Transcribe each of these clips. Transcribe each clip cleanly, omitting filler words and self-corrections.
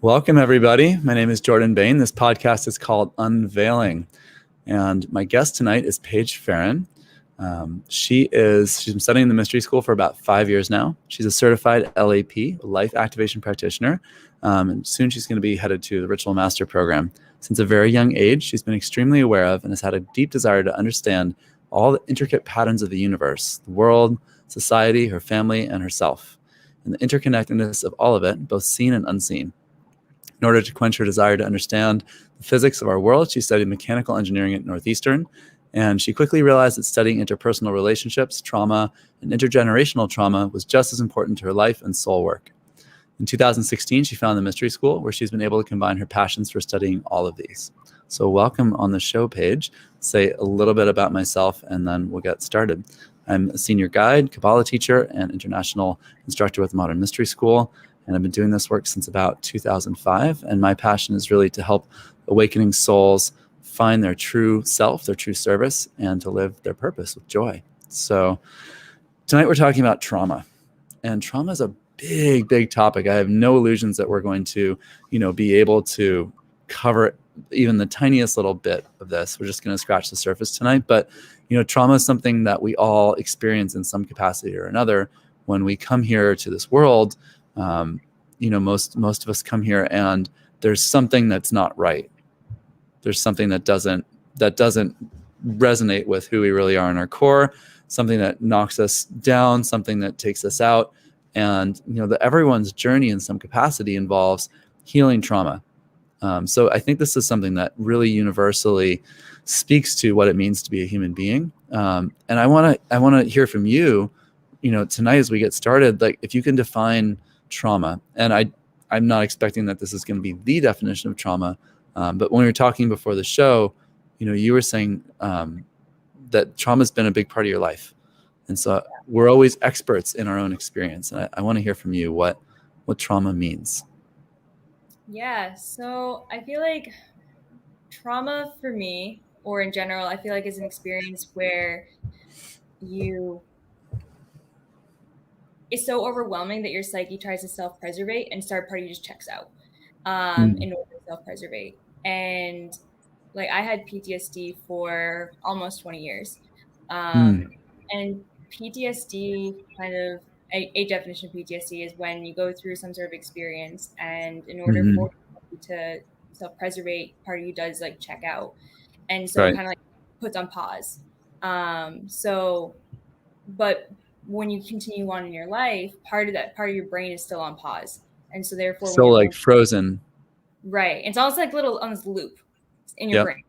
Welcome, everybody. My name is Jordan Bain. This podcast is called Unveiling. And my guest tonight is Paige Farrin. She's been studying in the mystery school for about 5 years now. She's a certified LAP, life activation practitioner. And soon she's going to be headed to the Ritual Master program. Since a very young age, she's been extremely aware of and has had a deep desire to understand all the intricate patterns of the universe, the world, society, her family, and herself, and the interconnectedness of all of it, both seen and unseen. In order to quench her desire to understand the physics of our world, she studied mechanical engineering at Northeastern, and she quickly realized that studying interpersonal relationships, trauma, and intergenerational trauma was just as important to her life and soul work. In 2016, she found the mystery school, where she's been able to combine her passions for studying all of these. So welcome on the show, Paige. Say a little bit about myself, and then we'll get started. I'm a senior guide, Kabbalah teacher, and international instructor with the Modern Mystery School. And I've been doing this work since about 2005. And my passion is really to help awakening souls find their true self, their true service, and to live their purpose with joy. So tonight we're talking about trauma. And trauma is a big, big topic. I have no illusions that we're going to, be able to cover even the tiniest little bit of this. We're just going to scratch the surface tonight. But, trauma is something that we all experience in some capacity or another. When we come here to this world, most of us come here and there's something that's not right. There's something that doesn't resonate with who we really are in our core, something that knocks us down, something that takes us out. And, everyone's journey in some capacity involves healing trauma. So I think this is something that really universally speaks to what it means to be a human being. And I want to hear from you, tonight as we get started, like if you can define trauma. And I'm not expecting that this is going to be the definition of trauma. But when we were talking before the show, you were saying that trauma has been a big part of your life. And so we're always experts in our own experience. And I want to hear from you what trauma means. Yeah, so I feel like trauma for me, or in general, I feel like is an experience where it's so overwhelming that your psyche tries to self-preservate and start party just checks out in order to self-preservate. And like I had PTSD for almost 20 years. And PTSD kind of a definition of PTSD is when you go through some sort of experience and in order for you to self-preservate, part of you does like check out. And so it kind of like puts on pause. But when you continue on in your life, part of your brain is still on pause. And so therefore still like frozen. Right. It's almost like little on this loop in your brain.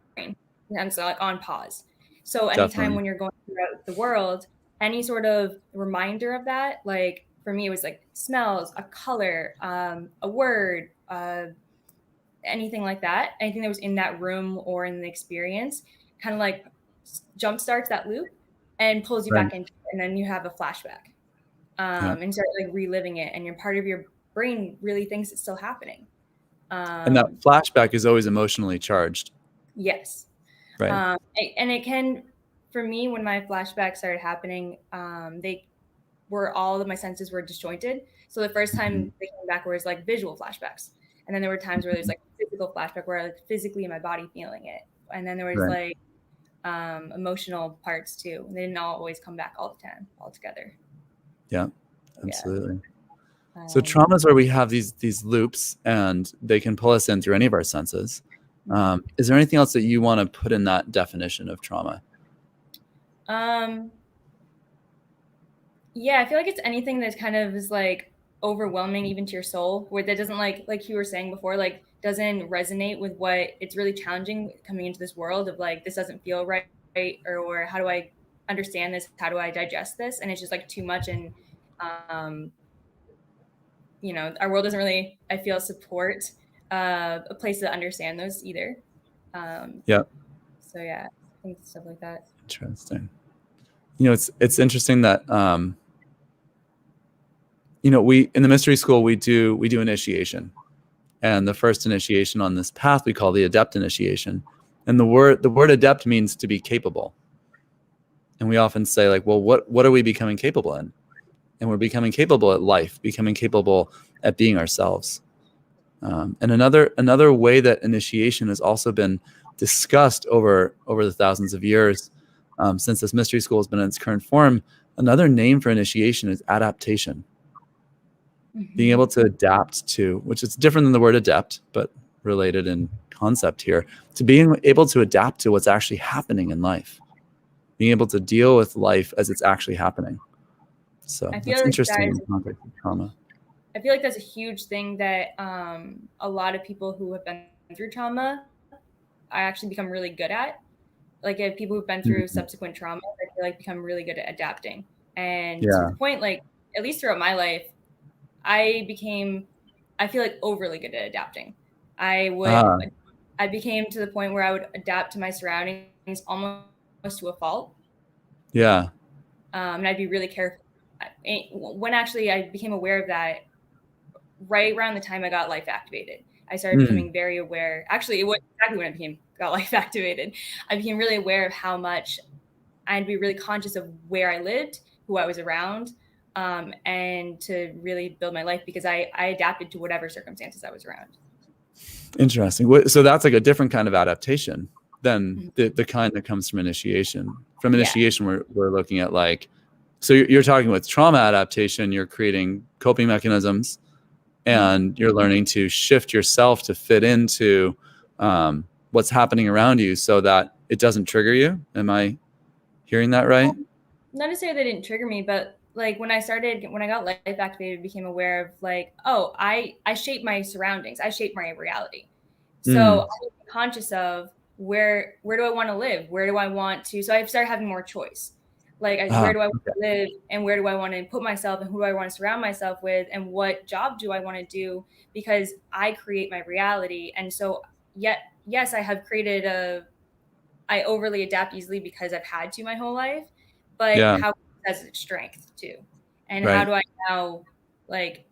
And so like on pause. So anytime when you're going throughout the world, any sort of reminder of that, like for me, it was like smells, a color, a word, anything like that, anything that was in that room or in the experience kind of like jumpstarts that loop and pulls you back into it. And then you have a flashback and start like reliving it. And your part of your brain really thinks it's still happening. And that flashback is always emotionally charged. Yes. Right. And it can, for me, when my flashbacks started happening, all of my senses were disjointed. So the first time they came back was like visual flashbacks. And then there were times where there's like physical flashback where I was physically in my body feeling it. And then there was like emotional parts too. They didn't always come back all the time, all together. Yeah, absolutely. So trauma is where we have these loops and they can pull us in through any of our senses. Is there anything else that you want to put in that definition of trauma? Yeah, I feel like it's anything that kind of is like overwhelming even to your soul, where that doesn't like you were saying before, like doesn't resonate with what it's really challenging coming into this world of like, this doesn't feel right, or how do I understand this? How do I digest this? And it's just like too much. And, our world doesn't really, I feel, support a place to understand those either. So yeah, I think stuff like that. Interesting. It's interesting that, we, in the mystery school, we do initiation, and the first initiation on this path we call the adept initiation. And the word adept means to be capable. And we often say like, well, what are we becoming capable in? And we're becoming capable at life, becoming capable at being ourselves. And another way that initiation has also been discussed over the thousands of years since this mystery school has been in its current form. Another name for initiation is adaptation. Being able to adapt to, which is different than the word adept, but related in concept here, to being able to adapt to what's actually happening in life, being able to deal with life as it's actually happening. So that's interesting in the context of trauma. I feel like that's a huge thing that a lot of people who have been through trauma, I actually become really good at. Like if people who've been through subsequent trauma, I feel like become really good at adapting. And to the point, like at least throughout my life, I feel like overly good at adapting. I became to the point where I would adapt to my surroundings almost to a fault. Yeah. And I'd be really careful. When actually I became aware of that right around the time I got life activated. I started becoming very aware. Actually, it was exactly when I got life activated. I became really aware of how much I'd be really conscious of where I lived, who I was around, and to really build my life because I adapted to whatever circumstances I was around. Interesting. So that's like a different kind of adaptation than the kind that comes from initiation. From initiation, we're looking at like, so you're talking with trauma adaptation, you're creating coping mechanisms and you're learning to shift yourself to fit into what's happening around you so that it doesn't trigger you. Am I hearing that right? Not necessarily they didn't trigger me, but like when I got life activated, became aware of like, oh, I shape my surroundings. I shape my reality. So I'm conscious of where do I want to live? Where do I want to? So I started having more choice. Like where do I want to live and where do I want to put myself and who do I want to surround myself with and what job do I want to do? Because I create my reality. And so yes, I have created I overly adapt easily because I've had to my whole life, but how has its strength too? And how do I now like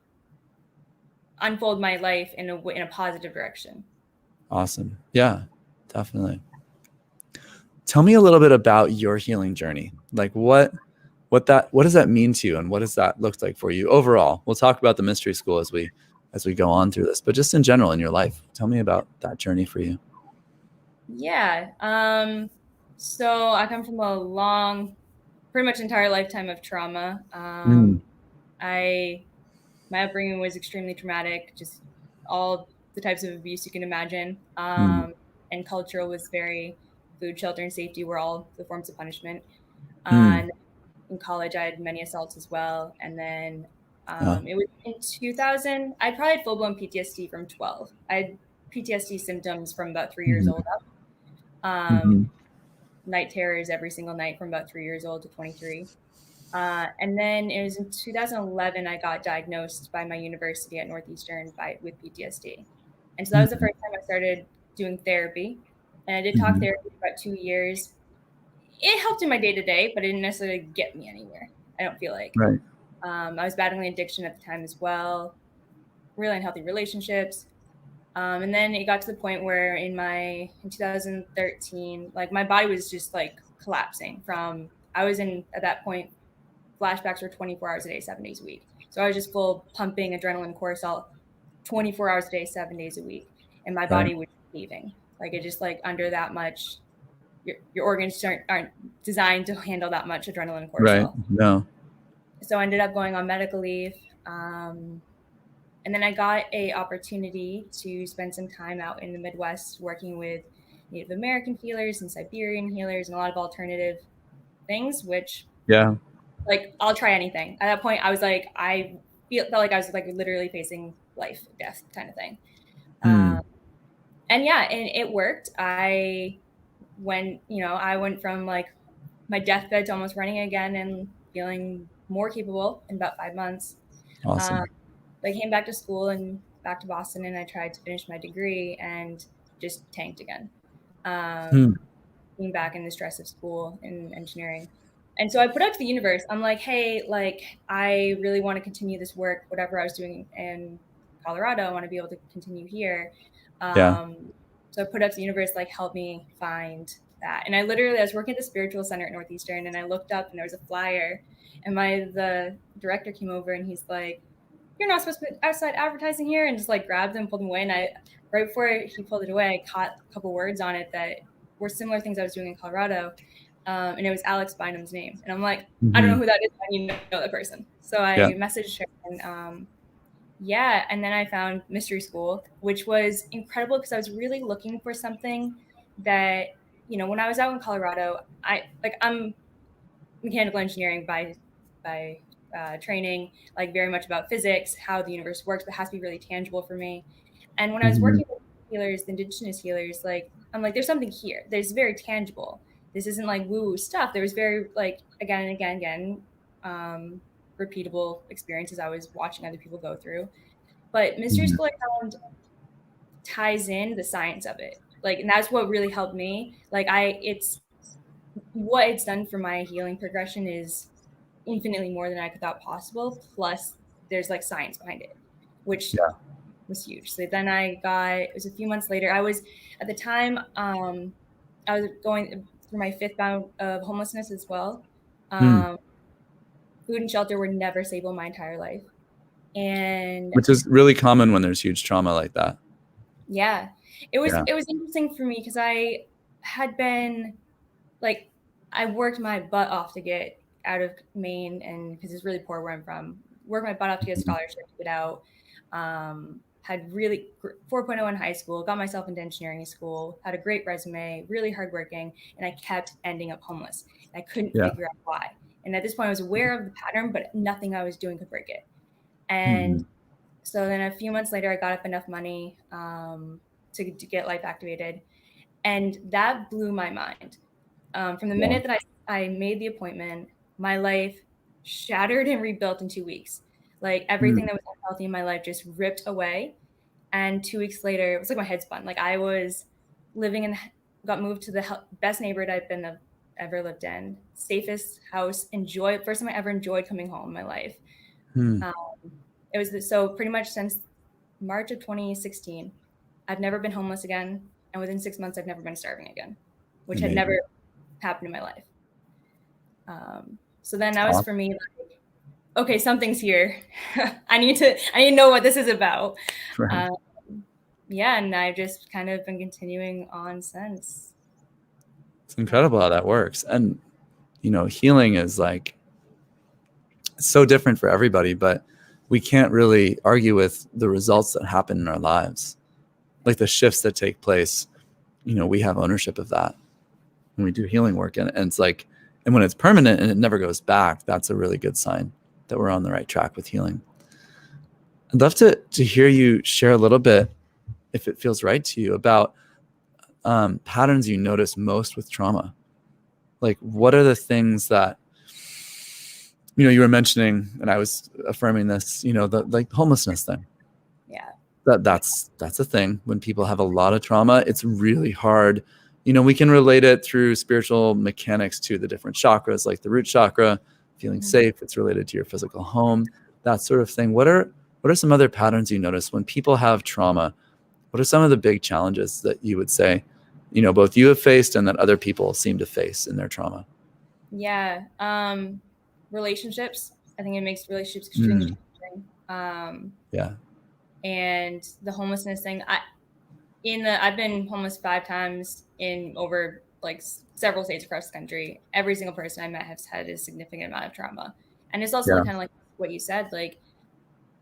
unfold my life in a positive direction? Awesome. Yeah, definitely. Tell me a little bit about your healing journey. Like what does that mean to you and what does that look like for you overall? We'll talk about the mystery school as we go on through this, but just in general in your life, tell me about that journey for you. Yeah. So I come from a long, pretty much entire lifetime of trauma. My upbringing was extremely traumatic, just all the types of abuse you can imagine. And cultural was very food, shelter, and safety were all the forms of punishment. And in college, I had many assaults as well. And then it was in 2000, I probably had full-blown PTSD from 12. I had PTSD symptoms from about 3 years old up. Night terrors every single night from about 3 years old to 23. And then it was in 2011, I got diagnosed by my university at Northeastern with PTSD. And so that was the first time I started doing therapy. And I did talk therapy for about 2 years. It helped in my day-to-day, but it didn't necessarily get me anywhere, I don't feel like. Right. I was battling addiction at the time as well, really unhealthy relationships. And then it got to the point where in 2013, like my body was just like collapsing I was in, at that point, flashbacks were 24 hours a day, 7 days a week. So I was just full pumping adrenaline cortisol 24 hours a day, 7 days a week. And my body was leaving. Like it just like under that much, your organs aren't designed to handle that much adrenaline and cortisol. Right. No. So I ended up going on medical leave. And then I got a opportunity to spend some time out in the Midwest working with Native American healers and Siberian healers and a lot of alternative things, which like I'll try anything. At that point, I was like, felt like I was like literally facing life, death kind of thing. And it worked. I went from like my deathbed to almost running again and feeling more capable in about 5 months. Awesome. I came back to school and back to Boston and I tried to finish my degree and just tanked again. Being back in the stress of school and engineering. And so I put out to the universe, I'm like, hey, like, I really want to continue this work, whatever I was doing in Colorado, I want to be able to continue here. So I put out to the universe, like, help me find that. And I was working at the spiritual center at Northeastern and I looked up and there was a flyer and the director came over and he's like, you're not supposed to put outside advertising here, and just like grabbed him, pulled him away. And right before he pulled it away, I caught a couple words on it that were similar things I was doing in Colorado. And it was Alex Bynum's name. And I'm like, I don't know who that is, but you know that person. So I messaged her, and and then I found Mystery School, which was incredible because I was really looking for something that, when I was out in Colorado, I'm mechanical engineering by training, like very much about physics, how the universe works, but it has to be really tangible for me. And when I was working with healers, the indigenous healers, like, I'm like, there's something here. There's very tangible. This isn't like woo-woo stuff. There was very, like, again and again, repeatable experiences I was watching other people go through. But Mystery School, I found, ties in the science of it. Like, and that's what really helped me. Like, what it's done for my healing progression is infinitely more than I could thought possible. Plus, there's like science behind it, which was huge. So then it was a few months later. I was, at the time, I was going through my 5th bout of homelessness as well. Food and shelter were never stable my entire life. And which is really common when there's huge trauma like that. Yeah. It was interesting for me because I had been, like, I worked my butt off to get out of Maine, and because it's really poor where I'm from, worked my butt off to get a scholarship to get out. Had really 4.0 in high school, got myself into engineering school, had a great resume, really hardworking, and I kept ending up homeless. And I couldn't figure out why. And at this point, I was aware of the pattern, but nothing I was doing could break it. And so then a few months later, I got up enough money to get life activated. And that blew my mind. From the minute that I made the appointment, my life shattered and rebuilt in 2 weeks. Like, everything that was unhealthy in my life just ripped away. And 2 weeks later, it was like my head spun. Like, I was got moved to the best neighborhood I've ever lived in, safest house, first time I ever enjoyed coming home in my life. It was so pretty much since March of 2016, I've never been homeless again. And within 6 months, I've never been starving again, which had never happened in my life. So then that was for me, like, okay, something's here. I need to know what this is about. Right. And I've just kind of been continuing on since. It's incredible how that works. And, healing is like, it's so different for everybody, but we can't really argue with the results that happen in our lives. Like the shifts that take place, we have ownership of that when we do healing work. And it's like, and when it's permanent and it never goes back, that's a really good sign that we're on the right track with healing. I'd love to hear you share a little bit, if it feels right to you, about patterns you notice most with trauma. Like, what are the things that, you were mentioning, and I was affirming this, the like homelessness thing. Yeah. That's a thing. When people have a lot of trauma, it's really hard. We can relate it through spiritual mechanics to the different chakras, like the root chakra, feeling safe. It's related to your physical home, that sort of thing. What are some other patterns you notice when people have trauma? What are some of the big challenges that you would say, both you have faced and that other people seem to face in their trauma? Yeah. Relationships. I think it makes relationships extremely challenging. And the homelessness thing. I've been homeless 5 times in over like several states across the country. Every single person I met has had a significant amount of trauma. And it's also kind of like what you said, like,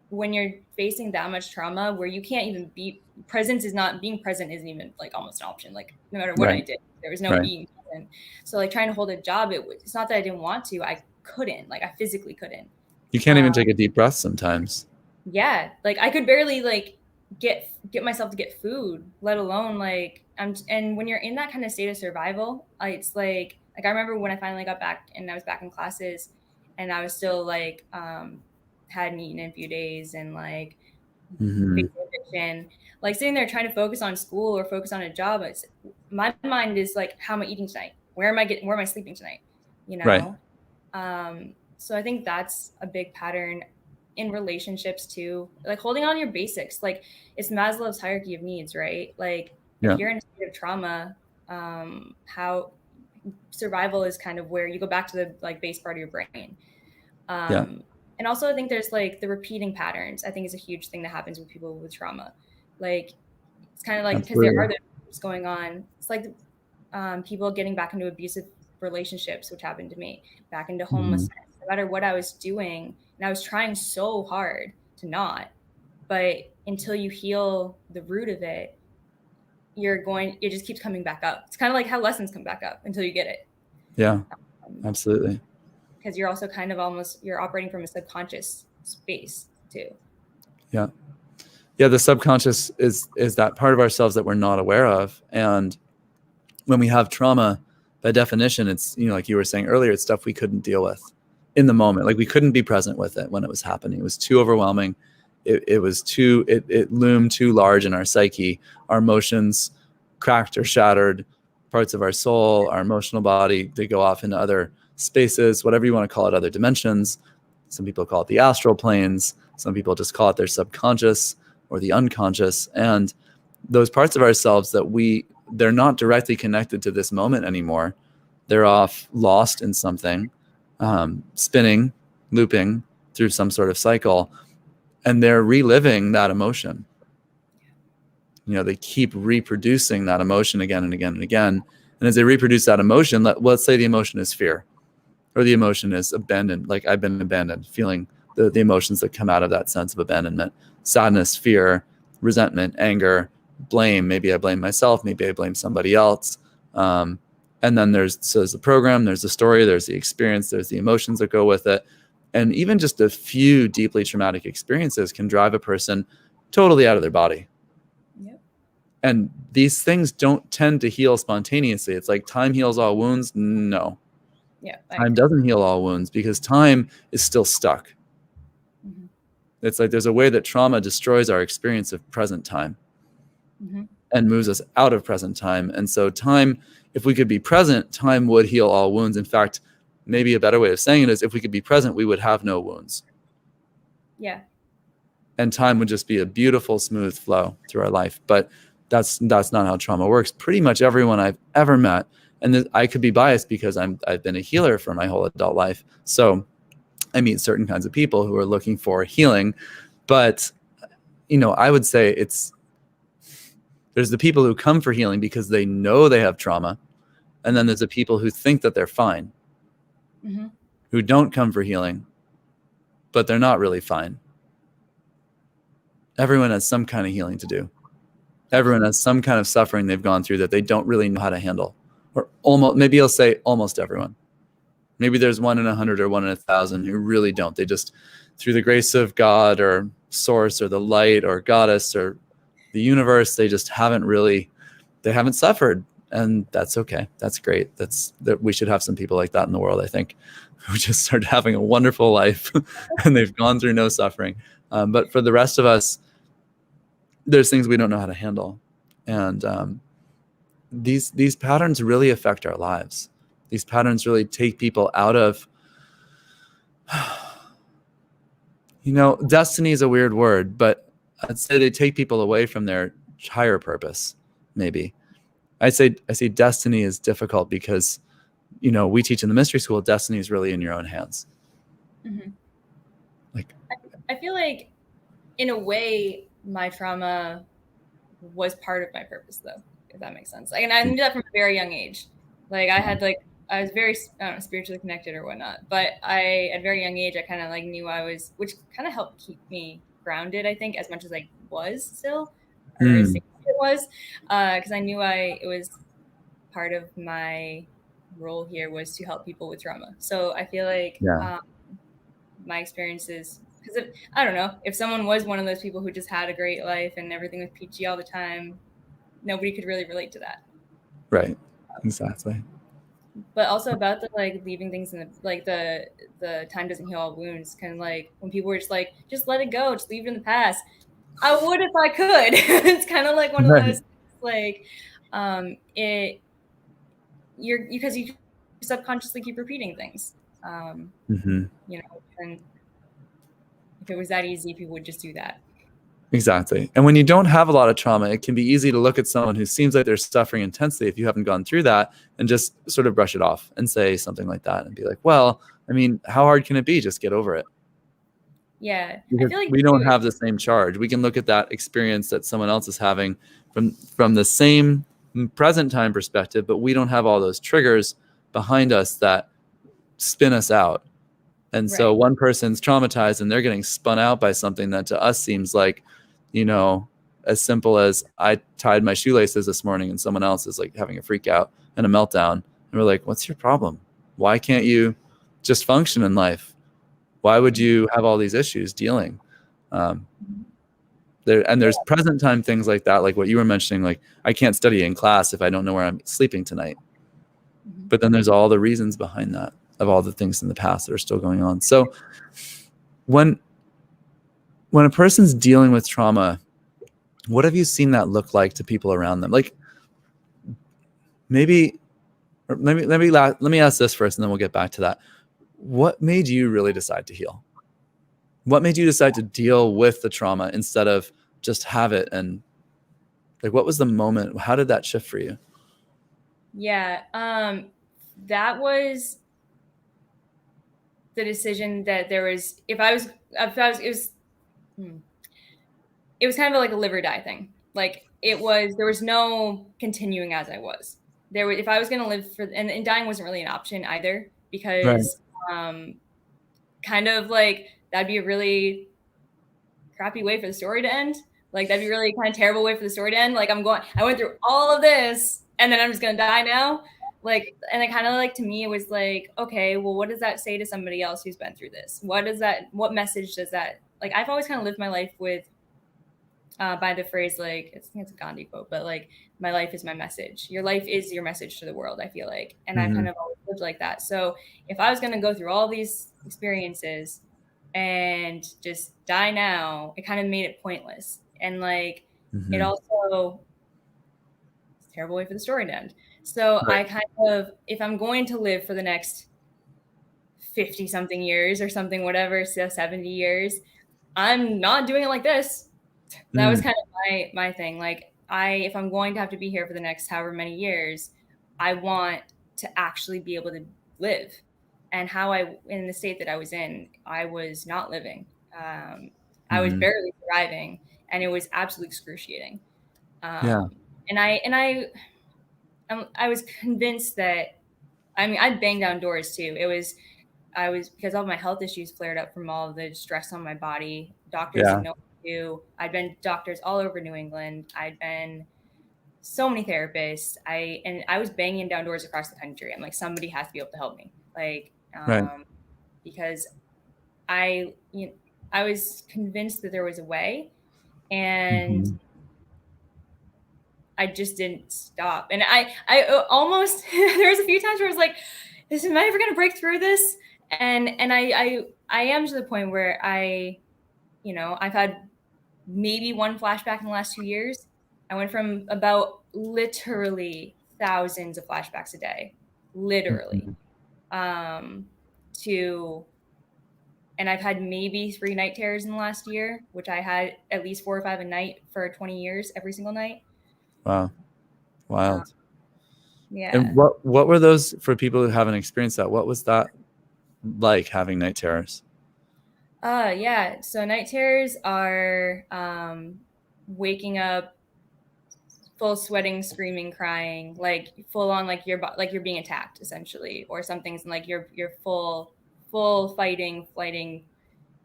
when you're facing that much trauma where you can't even be present, being present isn't even like almost an option. Like, no matter what I did, there was no being present. So like trying to hold a job, it's not that I didn't want to, I couldn't, like I physically couldn't. You can't even take a deep breath sometimes. Yeah. Like I could barely like get myself to get food, let alone like, and when you're in that kind of state of survival, it's like I remember when I finally got back and I was back in classes and I was still like, hadn't eaten in a few days and like facing addiction, like sitting there trying to focus on school or focus on a job. My mind is like, how am I eating tonight? Where am I sleeping tonight? So I think that's a big pattern in relationships too, like holding on to your basics. Like it's Maslow's hierarchy of needs, right? Like if you're in a state of trauma, how survival is kind of where you go back to the like base part of your brain. And also I think there's like the repeating patterns, I think is a huge thing that happens with people with trauma. Like it's kind of like, because there are those going on. It's like people getting back into abusive relationships, which happened to me, back into homelessness, no matter what I was doing. And I was trying so hard to not, but until you heal the root of it, it just keeps coming back up. It's kind of like how lessons come back up until you get it. Yeah, absolutely. Because you're also kind of you're operating from a subconscious space too. Yeah. Yeah. The subconscious is that part of ourselves that we're not aware of. And when we have trauma, by definition, it's, like you were saying earlier, it's stuff we couldn't deal with in the moment. Like we couldn't be present with it when it was happening. It was too overwhelming. It loomed too large in our psyche. Our emotions cracked or shattered parts of our soul, our emotional body. They go off into other spaces, whatever you want to call it, other dimensions. Some people call it the astral planes. Some people just call it their subconscious or the unconscious. And those parts of ourselves they're not directly connected to this moment anymore. They're off, lost in something, spinning, looping through some sort of cycle. And they're reliving that emotion. They keep reproducing that emotion again and again and again. And as they reproduce that emotion, let's say the emotion is fear, or the emotion is abandoned. Like I've been abandoned, feeling the emotions that come out of that sense of abandonment: sadness, fear, resentment, anger, blame. Maybe I blame myself. Maybe I blame somebody else. And then there's the program, there's the story, there's the experience, there's the emotions that go with it. And even just a few deeply traumatic experiences can drive a person totally out of their body. Yep. And these things don't tend to heal spontaneously. It's like time heals all wounds. No. Yeah. Time doesn't heal all wounds because time is still stuck. Mm-hmm. It's like there's a way that trauma destroys our experience of present time and moves us out of present time. And so time, if we could be present, time would heal all wounds. In fact, maybe a better way of saying it is if we could be present, we would have no wounds. Yeah. And time would just be a beautiful, smooth flow through our life. But that's not how trauma works. Pretty much everyone I've ever met, and I could be biased because I've been a healer for my whole adult life. So I meet certain kinds of people who are looking for healing. But, I would say there's the people who come for healing because they know they have trauma. And then there's the people who think that they're fine. Who don't come for healing, but they're not really fine. Everyone has some kind of healing to do. Everyone has some kind of suffering they've gone through that they don't really know how to handle. Or maybe I'll say almost everyone. Maybe there's 1 in 100 or 1 in 1,000 who really don't. They just, through the grace of God or source or the light or goddess or the universe, they just they haven't suffered. And that's okay. That's great. We should have some people like that in the world, I think, who just started having a wonderful life and they've gone through no suffering. But for the rest of us, there's things we don't know how to handle. And these patterns really affect our lives. These patterns really take people out of, destiny is a weird word, but I'd say they take people away from their higher purpose, maybe. I say destiny is difficult because, we teach in the mystery school, destiny is really in your own hands. Like, I feel like in a way my trauma was part of my purpose though, if that makes sense. Like, and I knew that from a very young age. Like I was very, spiritually connected or whatnot, but at a very young age, I kind of knew which kind of helped keep me grounded, I think, as much as I was still, or as it was, because I knew it was part of my role here was to help people with trauma. So I feel like my experiences, because I don't know, if someone was one of those people who just had a great life and everything was peachy all the time, nobody could really relate to that. Right. Exactly. But also about the leaving things in the time doesn't heal all wounds, kind of when people were just let it go, just leave it in the past. I would if I could. It's kind of like one of those because you subconsciously keep repeating things. And if it was that easy, people would just do that. Exactly. And when you don't have a lot of trauma, it can be easy to look at someone who seems like they're suffering intensely if you haven't gone through that and just sort of brush it off and say something like that and be like, well, I mean, how hard can it be? Just get over it. Yeah. I Because feel like we don't have the same charge. We can look at that experience that someone else is having from the same present time perspective, but we don't have all those triggers behind us that spin us out. And so one person's traumatized and they're getting spun out by something that to us seems like, as simple as I tied my shoelaces this morning and someone else is like having a freak out and a meltdown. And we're like, what's your problem? Why can't you just function in life? Why would you have all these issues dealing? There's present time things like that, like what you were mentioning, like I can't study in class if I don't know where I'm sleeping tonight. But then there's all the reasons behind that of all the things in the past that are still going on. So when a person's dealing with trauma, what have you seen that look like to people around them? Like let me ask this first and then we'll get back to that. What made you really decide to heal? What made you decide to deal with the trauma instead of just have it? And like, what was the moment? How did that shift for you? Yeah. That was the decision that there was, it was kind of like a live or die thing. Like there was no continuing as I was. If I was going to live and dying wasn't really an option either, because kind of like that'd be a really crappy way for the story to end. Like that'd be really kind of terrible way for the story to end. Like I went through all of this and then I'm just going to die now. Like, and it kind of like, to me, it was like, okay, well, what does that say to somebody else who's been through this? What message does that, like, I've always kind of lived my life with, by the phrase, like, I think it's a Gandhi quote, but like, my life is my message. Your life is your message to the world, I feel like. And I've kind of always lived like that. So if I was going to go through all these experiences and just die now, it kind of made it pointless. And like, it also, it's a terrible way for the story to end. So I kind of, if I'm going to live for the next 50 something years or something, whatever, so 70 years, I'm not doing it like this. That was kind of my thing. Like if I'm going to have to be here for the next however many years, I want to actually be able to live. And in the state that I was in, I was not living. I was barely thriving, and it was absolutely excruciating. And I was convinced that, I mean, I'd bang down doors too. Because all of my health issues flared up from all of the stress on my body. Doctors didn't know what to do. I'd been doctors all over New England. I'd been so many therapists. I was banging down doors across the country. I'm like, somebody has to be able to help me. Like, because I was convinced that there was a way, and I just didn't stop. And I almost, there was a few times where I was like, am I ever going to break through this? And I am to the point where I've had maybe one flashback in the last 2 years. I went from about literally thousands of flashbacks a day, literally, and I've had maybe 3 night terrors in the last year, which I had at least 4 or 5 a night for 20 years, every single night. Wow. Wild. Yeah. And what were those, for people who haven't experienced that? What was that like, having night terrors? Yeah. So night terrors are waking up full sweating, screaming, crying, like full on, like you're being attacked essentially, or something's like you're full fighting.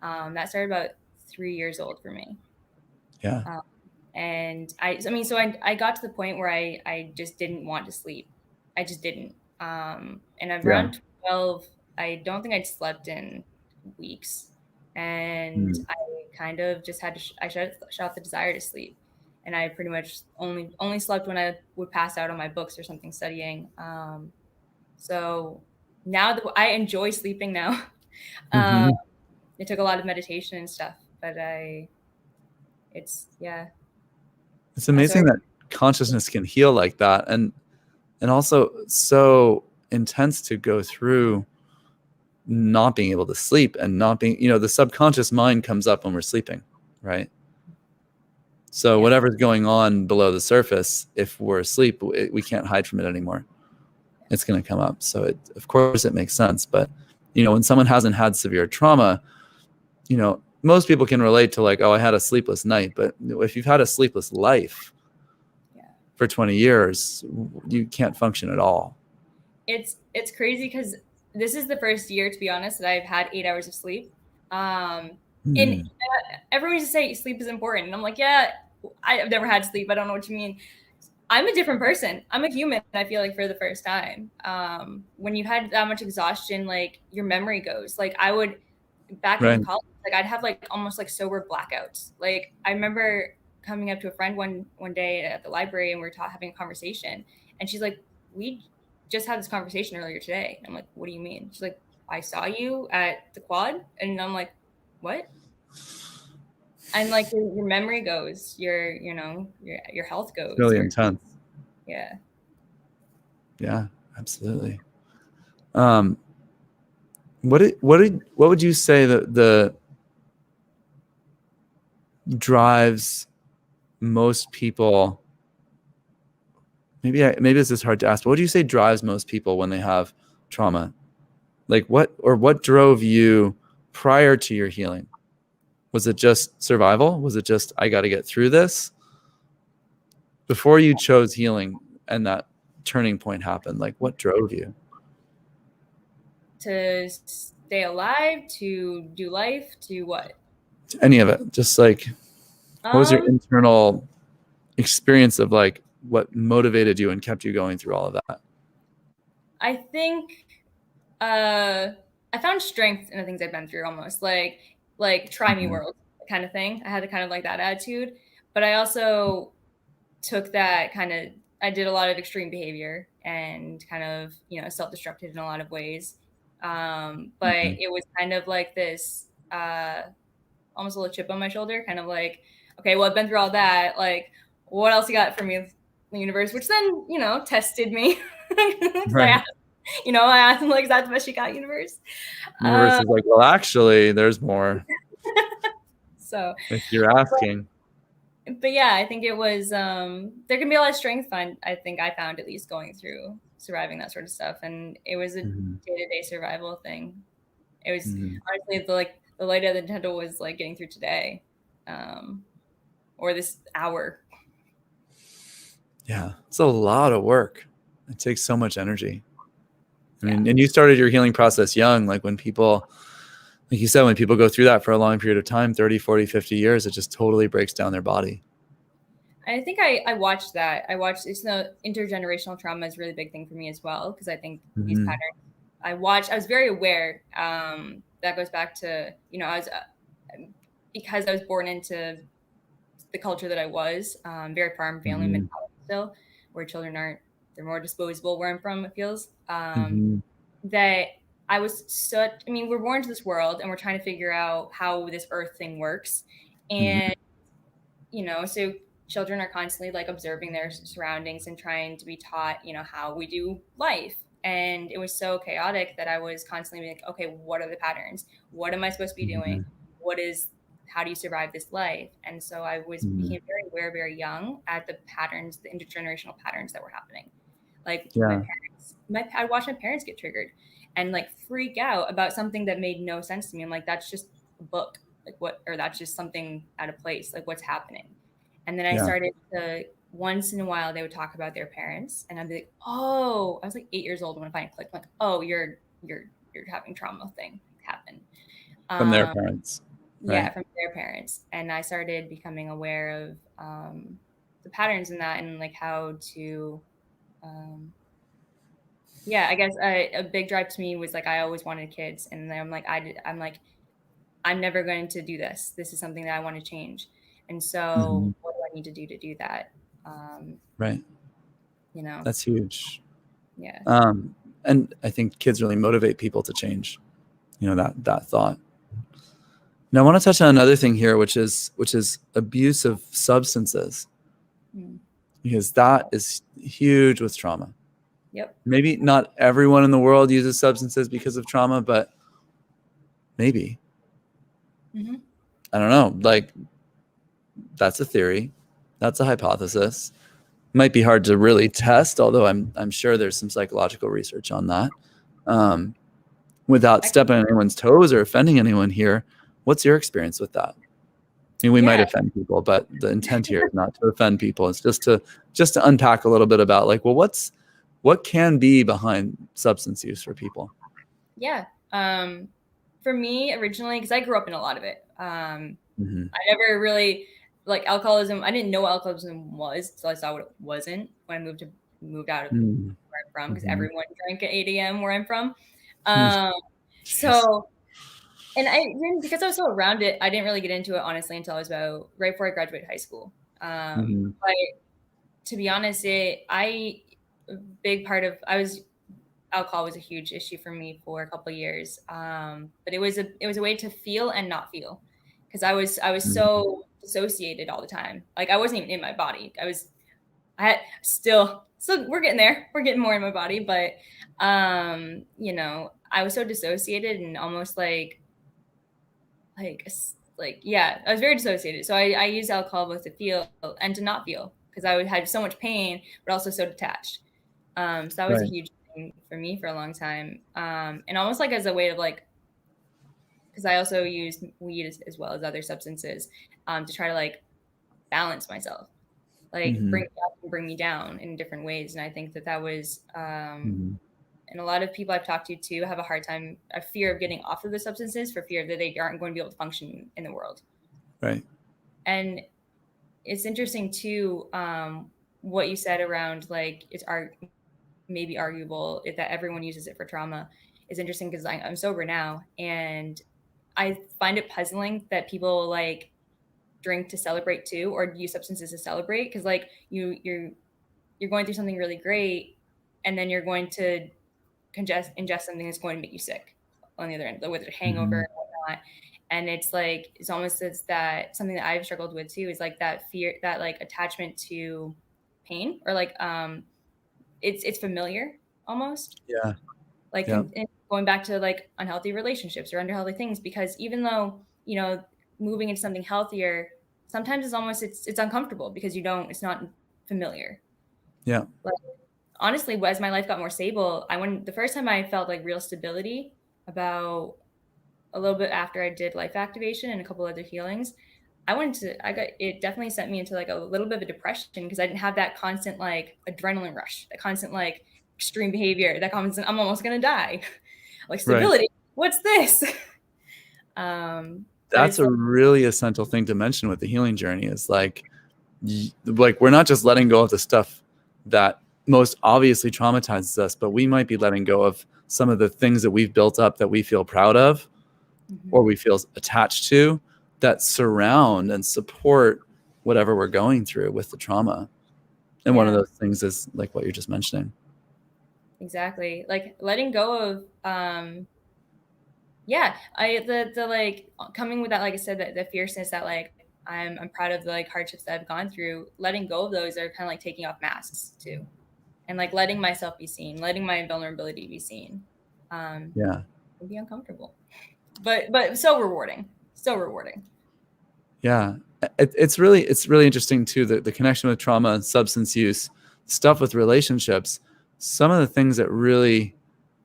That started about 3 years old for me. Yeah. And I got to the point where I just didn't want to sleep. I just didn't. And around 12, I don't think I'd slept in weeks. And I kind of just had to, I shut off the desire to sleep. And I pretty much only slept when I would pass out on my books or something studying. So now that I enjoy sleeping now, it took a lot of meditation and stuff, but it's amazing that consciousness can heal like that, and also so intense to go through not being able to sleep and not being, the subconscious mind comes up when we're sleeping, right? So whatever's going on below the surface, if we're asleep, we can't hide from it anymore. It's going to come up. So of course it makes sense. But, when someone hasn't had severe trauma, most people can relate to like, oh, I had a sleepless night. But if you've had a sleepless life for 20 years, you can't function at all. It's crazy because this is the first year, to be honest, that I've had 8 hours of sleep. And everyone used to say sleep is important. And I'm like, yeah, I've never had sleep. I don't know what you mean. I'm a different person. I'm a human, I feel like, for the first time. When you had that much exhaustion, like your memory goes. Like I would, back in college, like I'd have like almost like sober blackouts. Like I remember coming up to a friend one day at the library, and we were having a conversation, and she's like, we just had this conversation earlier today. And I'm like, what do you mean? She's like, I saw you at the quad. And I'm like, what? And like your memory goes, your health goes. It's really intense. Yeah. Yeah, absolutely. What would you say that the drives most people? Maybe this is hard to ask, but what do you say drives most people when they have trauma? Like what drove you prior to your healing? Was it just survival? Was it just, I got to get through this? Before you chose healing and that turning point happened, like what drove you? To stay alive, to do life, to what? Any of it. Just like, what was your internal experience of like what motivated you and kept you going through all of that? I think I found strength in the things I've been through, almost like try me world kind of thing. I had kind of like that attitude, but I also took that I did a lot of extreme behavior and kind of, self-destructed in a lot of ways. But it was kind of like this almost a little chip on my shoulder, kind of like, okay, well, I've been through all that. Like, what else you got for me, the universe? Which then, tested me. Right. I asked him, like, is that the best you got, universe? Universe is like, well, actually, there's more. So if you're asking. But yeah, I think it was, there can be a lot of strength I think I found, at least, going through surviving that sort of stuff. And it was a day-to-day survival thing. It was honestly the light of the tunnel was like getting through today, or this hour. Yeah, it's a lot of work. It takes so much energy. I mean, and you started your healing process young, like when people, like you said, when people go through that for a long period of time, 30, 40, 50 years, it just totally breaks down their body. I think I watched that. Intergenerational trauma is a really big thing for me as well, because I think these patterns I was very aware. That goes back to, because I was born into the culture that I was, very farm family mentality still, where children they're more disposable where I'm from, it feels. That I was we're born into this world and we're trying to figure out how this earth thing works. And, so children are constantly like observing their surroundings and trying to be taught, how we do life. And it was so chaotic that I was constantly like, okay, what are the patterns? What am I supposed to be doing? How do you survive this life? And so I became very aware, very young, at the patterns, the intergenerational patterns that were happening. Like I watched my parents get triggered and like freak out about something that made no sense to me. I'm like, that's just a book, like what, or that's just something out of place, like what's happening. And then I started to, once in a while, they would talk about their parents, and I'd be like, oh, I was like 8 years old when I finally clicked, like, oh, you're having trauma thing happen. From their parents. Right? Yeah, from their parents. And I started becoming aware of the patterns in that, and like how to, I guess a big drive to me was like, I always wanted kids. And then I'm never going to do this. This is something that I want to change. And so what do I need to do that? Right. That's huge. Yeah. And I think kids really motivate people to change, that thought. Now I want to touch on another thing here, which is abuse of substances, because that is huge with trauma. Yep. Maybe not everyone in the world uses substances because of trauma, but maybe. I don't know. Like, that's a theory. That's a hypothesis. Might be hard to really test, although I'm sure there's some psychological research on that. Without stepping on anyone's toes or offending anyone here, What's your experience with that? I mean, we might offend people, but the intent here is not to offend people. It's just to unpack a little bit about like, well, what can be behind substance use for people? Yeah. For me originally, because I grew up in a lot of it. I never really like alcoholism. I didn't know what alcoholism was, so I saw what it wasn't when I moved out of where I'm from, because everyone drank at 8 a.m. where I'm from. So, and I didn't, because I was so around it, I didn't really get into it honestly until I was about right before I graduated high school. But to be honest, alcohol was a huge issue for me for a couple of years. But it was a way to feel and not feel, because I was so dissociated all the time. Like I wasn't even in my body. So we're getting there. We're getting more in my body, but I was so dissociated and almost I was very dissociated. So I used alcohol both to feel and to not feel, because I had so much pain, but also so detached. So that was a huge thing for me for a long time. And almost like as a way of because I also used weed as well as other substances to try to balance myself, bring me up and bring me down in different ways. And I think that was, and a lot of people I've talked to too have a hard time, a fear of getting off of the substances for fear that they aren't going to be able to function in the world. Right. And it's interesting too, what you said around it's maybe arguable that everyone uses it for trauma is interesting, because I'm sober now, and I find it puzzling that people drink to celebrate too, or use substances to celebrate, because you're going through something really great, and then you're going to ingest something that's going to make you sick on the other end, whether it's a hangover and whatnot. And it's almost that something that I've struggled with too, is that fear, that attachment to pain, or it's familiar almost. Yeah. And going back to unhealthy relationships or unhealthy things, because even though, moving into something healthier, sometimes it's uncomfortable because it's not familiar. Yeah. Honestly, as my life got more stable, the first time I felt real stability, about a little bit after I did life activation and a couple other healings, it definitely sent me into a little bit of a depression, because I didn't have that constant adrenaline rush, that constant extreme behavior, that constant I'm almost gonna die, stability. Right. What's this? That's a really essential thing to mention with the healing journey, is we're not just letting go of the stuff that most obviously traumatizes us, but we might be letting go of some of the things that we've built up that we feel proud of, or we feel attached to, that surround and support whatever we're going through with the trauma. And one of those things is what you're just mentioning. Exactly. Letting go of, coming with that, like I said, the fierceness that I'm proud of the hardships that I've gone through. Letting go of those are kind of taking off masks too, and letting myself be seen, letting my vulnerability be seen. It can be uncomfortable, but so rewarding. So rewarding. Yeah, it's really interesting too, the connection with trauma and substance use, stuff with relationships. Some of the things that really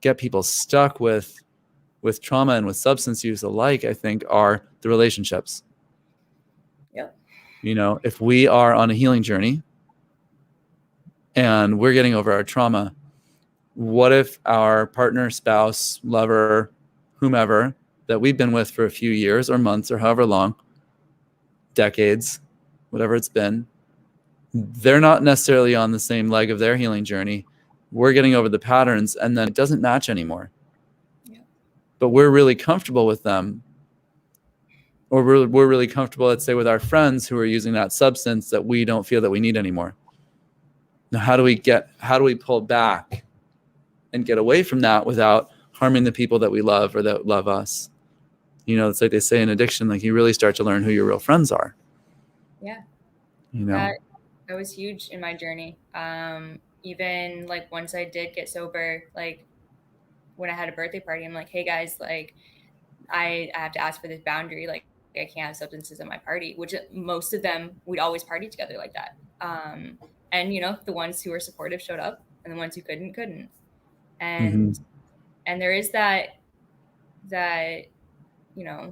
get people stuck with trauma and with substance use alike, I think, are the relationships. Yep. If we are on a healing journey and we're getting over our trauma, what if our partner, spouse, lover, whomever that we've been with for a few years or months or however long, decades, whatever it's been, they're not necessarily on the same leg of their healing journey. We're getting over the patterns, and then it doesn't match anymore. Yeah. But we're really comfortable with them, or we're really comfortable, let's say, with our friends who are using that substance that we don't feel that we need anymore. Now, how do we pull back and get away from that without harming the people that we love or that love us? It's like they say in addiction, you really start to learn who your real friends are. Yeah. That was huge in my journey. Even once I did get sober, when I had a birthday party, I'm like, hey guys, I have to ask for this boundary. I can't have substances at my party, which most of them, we'd always party together like that. And the ones who were supportive showed up, and the ones who couldn't. And and there is that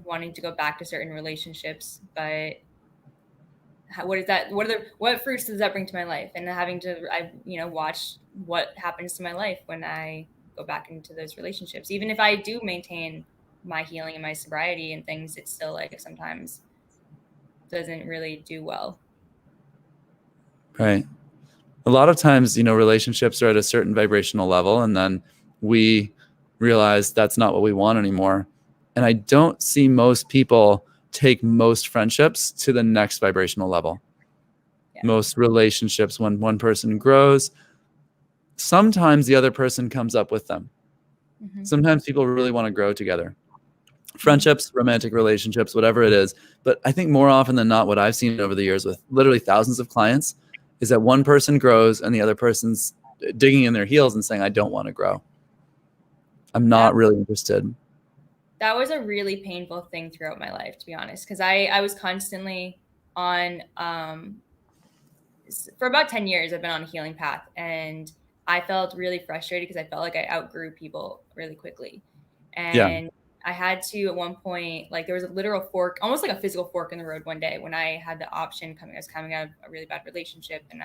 wanting to go back to certain relationships, but what is that? What fruits does that bring to my life? And having to, watch what happens to my life when I go back into those relationships. Even if I do maintain my healing and my sobriety and things, it's still like sometimes doesn't really do well. Right. A lot of times, relationships are at a certain vibrational level, and then we realize that's not what we want anymore. And I don't see most people take most friendships to the next vibrational level. Yeah. Most relationships, when one person grows, sometimes the other person comes up with them. Mm-hmm. Sometimes people really want to grow together. Friendships, romantic relationships, whatever it is. But I think more often than not, what I've seen over the years with literally thousands of clients is that one person grows and the other person's digging in their heels and saying, I don't want to grow. I'm not really interested. That was a really painful thing throughout my life, to be honest, because I was constantly on, for about 10 years, I've been on a healing path, and I felt really frustrated because I felt like I outgrew people really quickly. And I had to, at one point, like there was a literal fork, almost like a physical fork in the road one day when I had the option I was coming out of a really bad relationship, and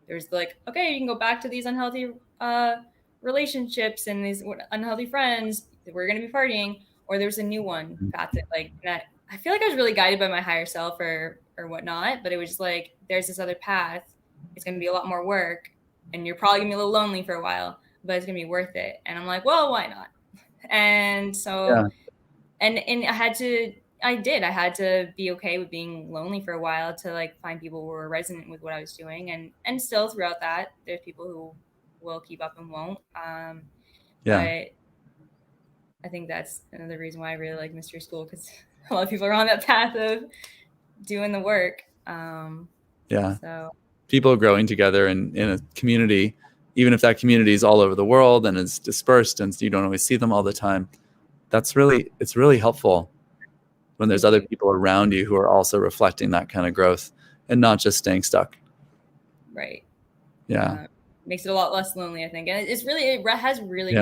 there was like, okay, you can go back to these unhealthy relationships and these unhealthy friends. We're going to be partying, or there's a new one path that I feel like I was really guided by my higher self or whatnot, but it was just like, there's this other path. It's going to be a lot more work, and you're probably gonna be a little lonely for a while, but it's going to be worth it. And I'm like, well, why not? And so, and I had to be okay with being lonely for a while to like find people who were resonant with what I was doing. And still throughout that, there's people who will keep up and won't. But I think that's another reason why I really like mystery school, because a lot of people are on that path of doing the work. So people growing together in a community, even if that community is all over the world and is dispersed and you don't always see them all the time, it's really helpful when there's other people around you who are also reflecting that kind of growth and not just staying stuck. Right. Yeah. Makes it a lot less lonely, I think. And it has really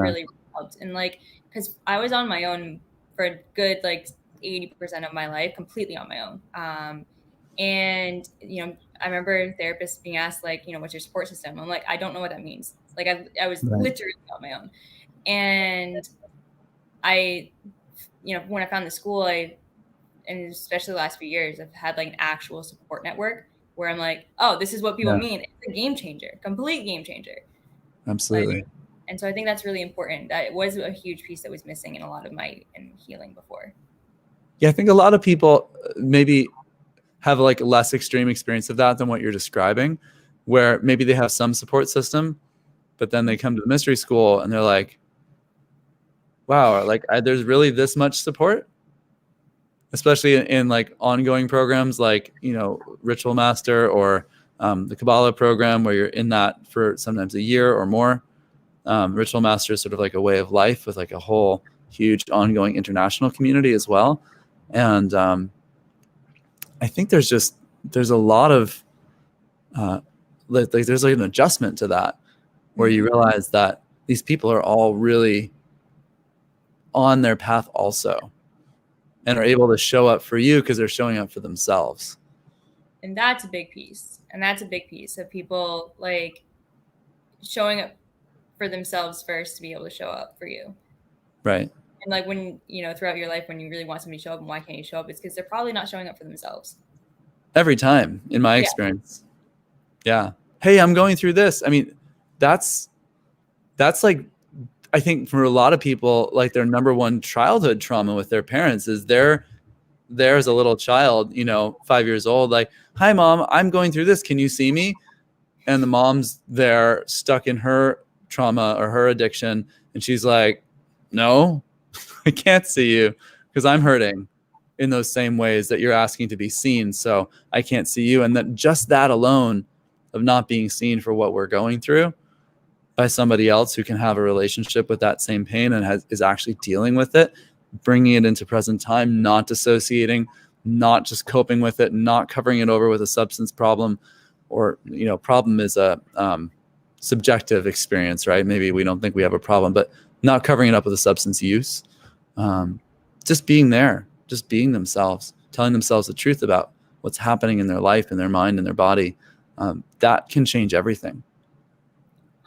helped. And like, because I was on my own for a good like 80% of my life, completely on my own. And I remember therapists being asked like, what's your support system? I'm like, I don't know what that means. Like I was literally on my own. And I, when I found the school, and especially the last few years, I've had like an actual support network where I'm like, oh, this is what people mean. It's a game changer, complete game changer. Absolutely. And so I think that's really important. That was a huge piece that was missing in a lot of my healing before. Yeah, I think a lot of people maybe have like less extreme experience of that than what you're describing, where maybe they have some support system, but then they come to the mystery school and they're like, wow, like there's really this much support, especially in like ongoing programs like, Ritual Master or the Kabbalah program, where you're in that for sometimes a year or more. Ritual Master is sort of like a way of life with like a whole huge ongoing international community as well. And I think there's a lot of like there's like an adjustment to that where you realize that these people are all really on their path also and are able to show up for you because they're showing up for themselves. And that's a big piece. Of people like showing up for themselves first to be able to show up for you. Right. And like when, throughout your life, when you really want somebody to show up and why can't you show up? It's because they're probably not showing up for themselves. Every time, in my experience. Yeah. Hey, I'm going through this. I mean, that's like, I think for a lot of people, like their number one childhood trauma with their parents is there as a little child, 5 years old, like, hi mom, I'm going through this. Can you see me? And the mom's there stuck in her trauma or her addiction. And she's like, no, I can't see you because I'm hurting in those same ways that you're asking to be seen. So I can't see you. And that alone of not being seen for what we're going through by somebody else who can have a relationship with that same pain and is actually dealing with it, bringing it into present time, not dissociating, not just coping with it, not covering it over with a substance problem, or, problem is a subjective experience, right? Maybe we don't think we have a problem, but not covering it up with a substance use. just being there, just being themselves, telling themselves the truth about what's happening in their life, in their mind, in their body, that can change everything.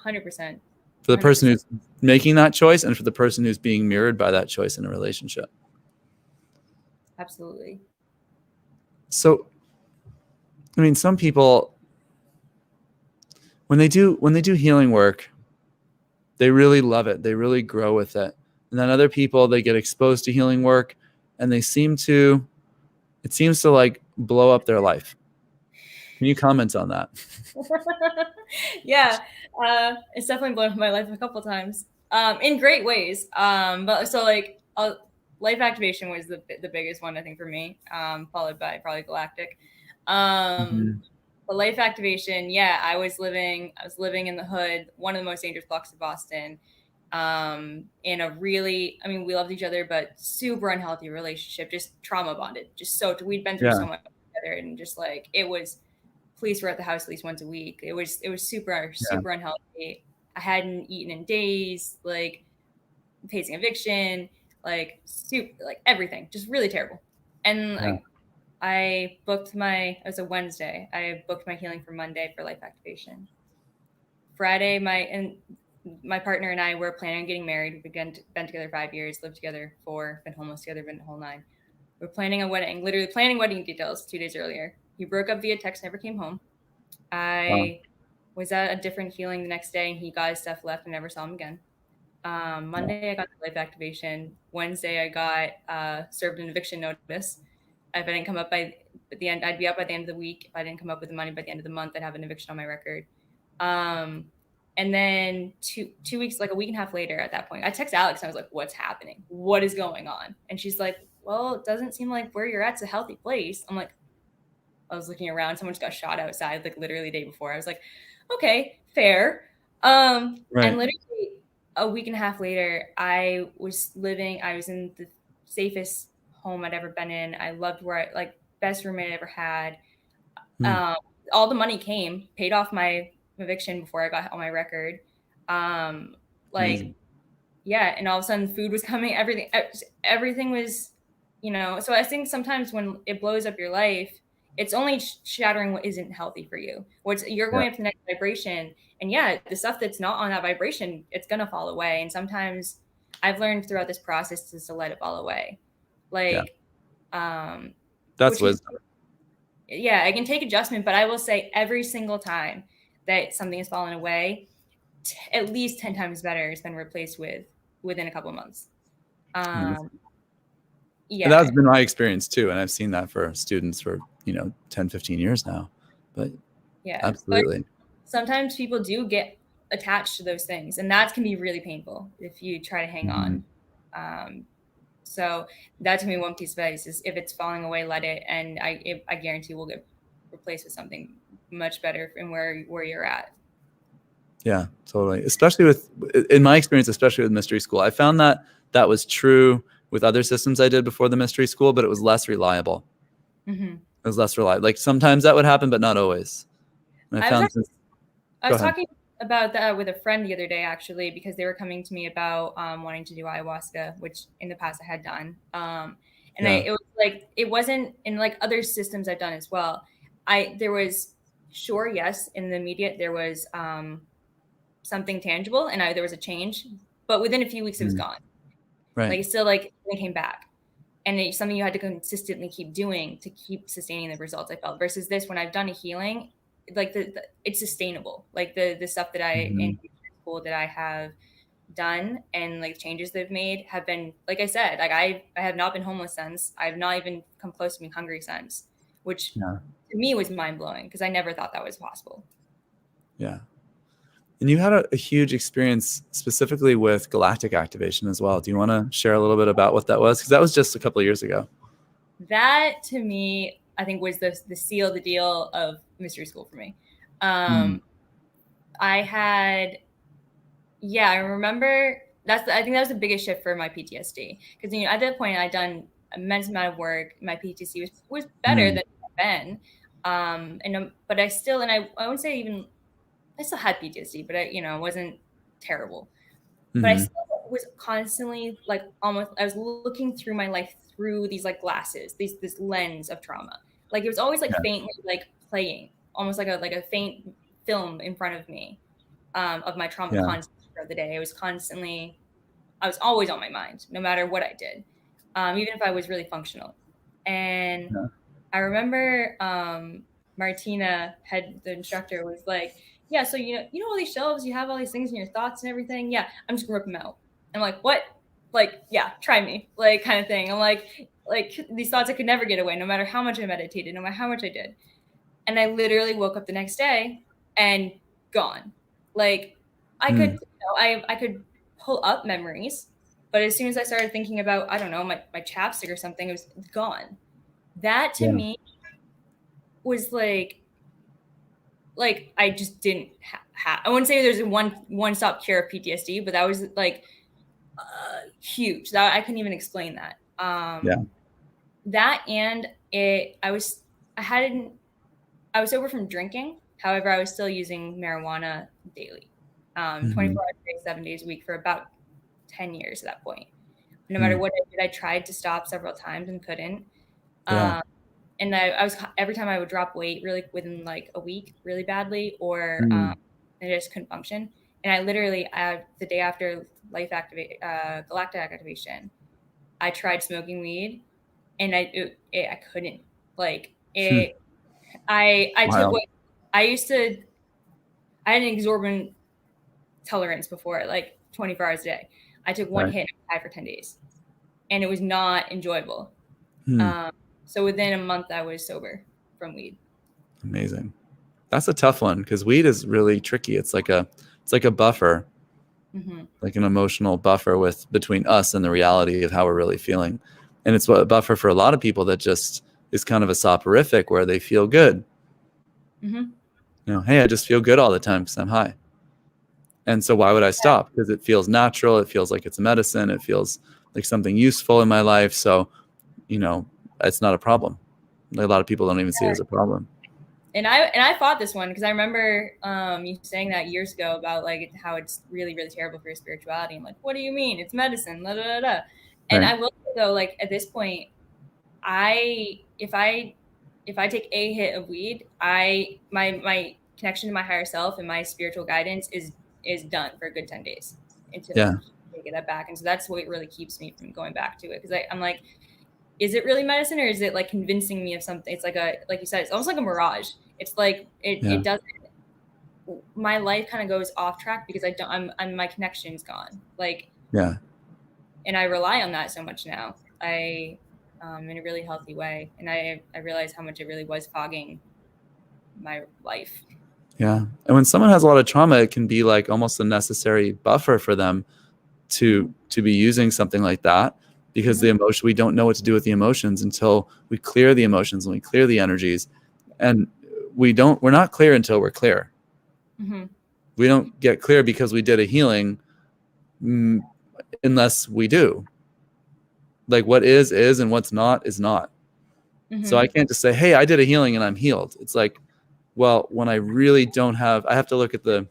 100%. For the person who's making that choice and for the person who's being mirrored by that choice in a relationship. Absolutely. So, I mean, some people, when they do healing work, they really love it. They really grow with it. And then other people, they get exposed to healing work and it seems to like blow up their life. Can you comment on that? Yeah, it's definitely blown up my life a couple times, in great ways. But so like, life activation was the biggest one, I think, for me, followed by probably galactic. But life activation, yeah, I was living in the hood, one of the most dangerous blocks of Boston, in a really, I mean, we loved each other, but super unhealthy relationship, just trauma bonded, just so we'd been through so much together, and just like, it was, police were at the house at least once a week. It was super unhealthy. I hadn't eaten in days, like facing eviction, like everything, just really terrible. And I booked it was a Wednesday. I booked my healing for Monday for life activation. Friday, my partner and I were planning on getting married. We've been together 5 years, lived together 4, been homeless together, been the whole 9. We're planning a wedding, literally planning wedding details 2 days earlier. He broke up via text, never came home. I was at a different healing the next day, and he got his stuff, left, and never saw him again. Monday, I got the life activation. Wednesday, I got served an eviction notice. If I didn't come up by the end, I'd be out by the end of the week. If I didn't come up with the money by the end of the month, I'd have an eviction on my record. And then two weeks, like a week and a half later, at that point, I text Alex and I was like, "What's happening? What is going on?" And she's like, "Well, it doesn't seem like where you're at's a healthy place." I'm like, I was looking around, someone just got shot outside, like literally the day before. I was like, okay, fair. And literally a week and a half later, I was in the safest home I'd ever been in. I loved best roommate I ever had. All the money paid off my eviction before I got on my record. Yeah. And all of a sudden food was coming, everything was, so I think sometimes when it blows up your life, it's only shattering what isn't healthy for you. You're going up to the next vibration, and the stuff that's not on that vibration, it's going to fall away. And sometimes I've learned throughout this process just to let it fall away. That's wisdom. I can take adjustment, but I will say every single time that something has fallen away, at least 10 times better has been replaced within a couple of months. And that's been my experience too. And I've seen that for students for, 10, 15 years now, but absolutely. But sometimes people do get attached to those things, and that can be really painful if you try to hang on. So that, to me, one piece of advice is, if it's falling away, let it. And I guarantee we'll get replaced with something much better from where you're at. Yeah, totally. In my experience, especially with mystery school, I found that was true with other systems I did before the mystery school, but it was less reliable. It was less reliable. Like sometimes that would happen, but not always. And I was talking about that with a friend the other day, actually, because they were coming to me about wanting to do ayahuasca, which in the past I had done. It was like, it wasn't in like other systems I've done as well. There was, yes, in the immediate, there was something tangible, and there was a change, but within a few weeks it was gone. Like, it's still like it came back. And it's something you had to consistently keep doing to keep sustaining the results, I felt. Versus this, when I've done a healing, like it's sustainable. Like the stuff that in school that I have done, and like changes they've made have been, like I said, like I have not been homeless since. I've not even come close to being hungry since, which to me was mind blowing, because I never thought that was possible. Yeah. And you had a huge experience specifically with galactic activation as well. Do you want to share a little bit about what that was? Because that was just a couple of years ago. That, to me, I think was the seal, the deal of mystery school for me. I remember I think that was the biggest shift for my PTSD, because at that point I'd done an immense amount of work. My PTSD was better than it had been, but I still, and I wouldn't say even, I still had PTSD, but it wasn't terrible. But I still was constantly like almost, I was looking through my life through these like glasses, this lens of trauma. Like it was always like faintly like playing, almost like a faint film in front of me of my trauma constantly throughout the day. It was constantly, I was always on my mind, no matter what I did, even if I was really functional. And I remember Martina, the instructor, was like, yeah, so you know all these shelves, you have all these things in your thoughts and everything. Yeah, I'm just gonna rip them out. I'm like, what? Like, yeah, try me, like kind of thing. I'm like these thoughts I could never get away, no matter how much I meditated, no matter how much I did. And I literally woke up the next day and gone. Like I could, I could pull up memories, but as soon as I started thinking about, I don't know, my chapstick or something, it was gone. That to me was like I just didn't have. I wouldn't say there's a one-stop cure of PTSD, but that was like huge. That I couldn't even explain that. That and it. I was sober from drinking. However, I was still using marijuana daily, 24 hours a day, 7 days a week for about 10 years at that point. No matter what I did, I tried to stop several times and couldn't. And I was, every time I would drop weight really within like a week really badly, or I just couldn't function. And I literally, the day after Galactic Activation, I tried smoking weed, and I couldn't. Like it, I took what I had an exorbitant tolerance before, like 24 hours a day. I took one hit and I was high for 10 days, and it was not enjoyable. So within a month, I was sober from weed. Amazing. That's a tough one, because weed is really tricky. It's like a buffer, like an emotional buffer between us and the reality of how we're really feeling. And it's a buffer for a lot of people that just is kind of a soporific, where they feel good. You know, hey, I just feel good all the time because I'm high. And so why would I stop? Because it feels natural. It feels like it's a medicine. It feels like something useful in my life. So, you know, it's not a problem. Like, a lot of people don't even see it as a problem. And I fought this one because I remember you saying that years ago about like how it's really, really terrible for your spirituality. I'm like, what do you mean? It's medicine. Da, da, da, da. And I will say, though, like at this point, if I take a hit of weed, my connection to my higher self and my spiritual guidance is done for a good 10 days until I get that back. And so that's what really keeps me from going back to it, because I'm like, is it really medicine, or is it like convincing me of something? It's like like you said, it's almost like a mirage. It's like it doesn't. My life kind of goes off track because my connection's gone. Like and I rely on that so much now. In a really healthy way, and I realize how much it really was fogging my life. Yeah. And when someone has a lot of trauma, it can be like almost a necessary buffer for them to be using something like that, because the emotion, we don't know what to do with the emotions until we clear the emotions and we clear the energies. And we're not clear until we're clear. We don't get clear because we did a healing unless we do. Like, what is, and what's not is not. So I can't just say, hey, I did a healing and I'm healed. It's like, well, when I really don't have, I have to look at the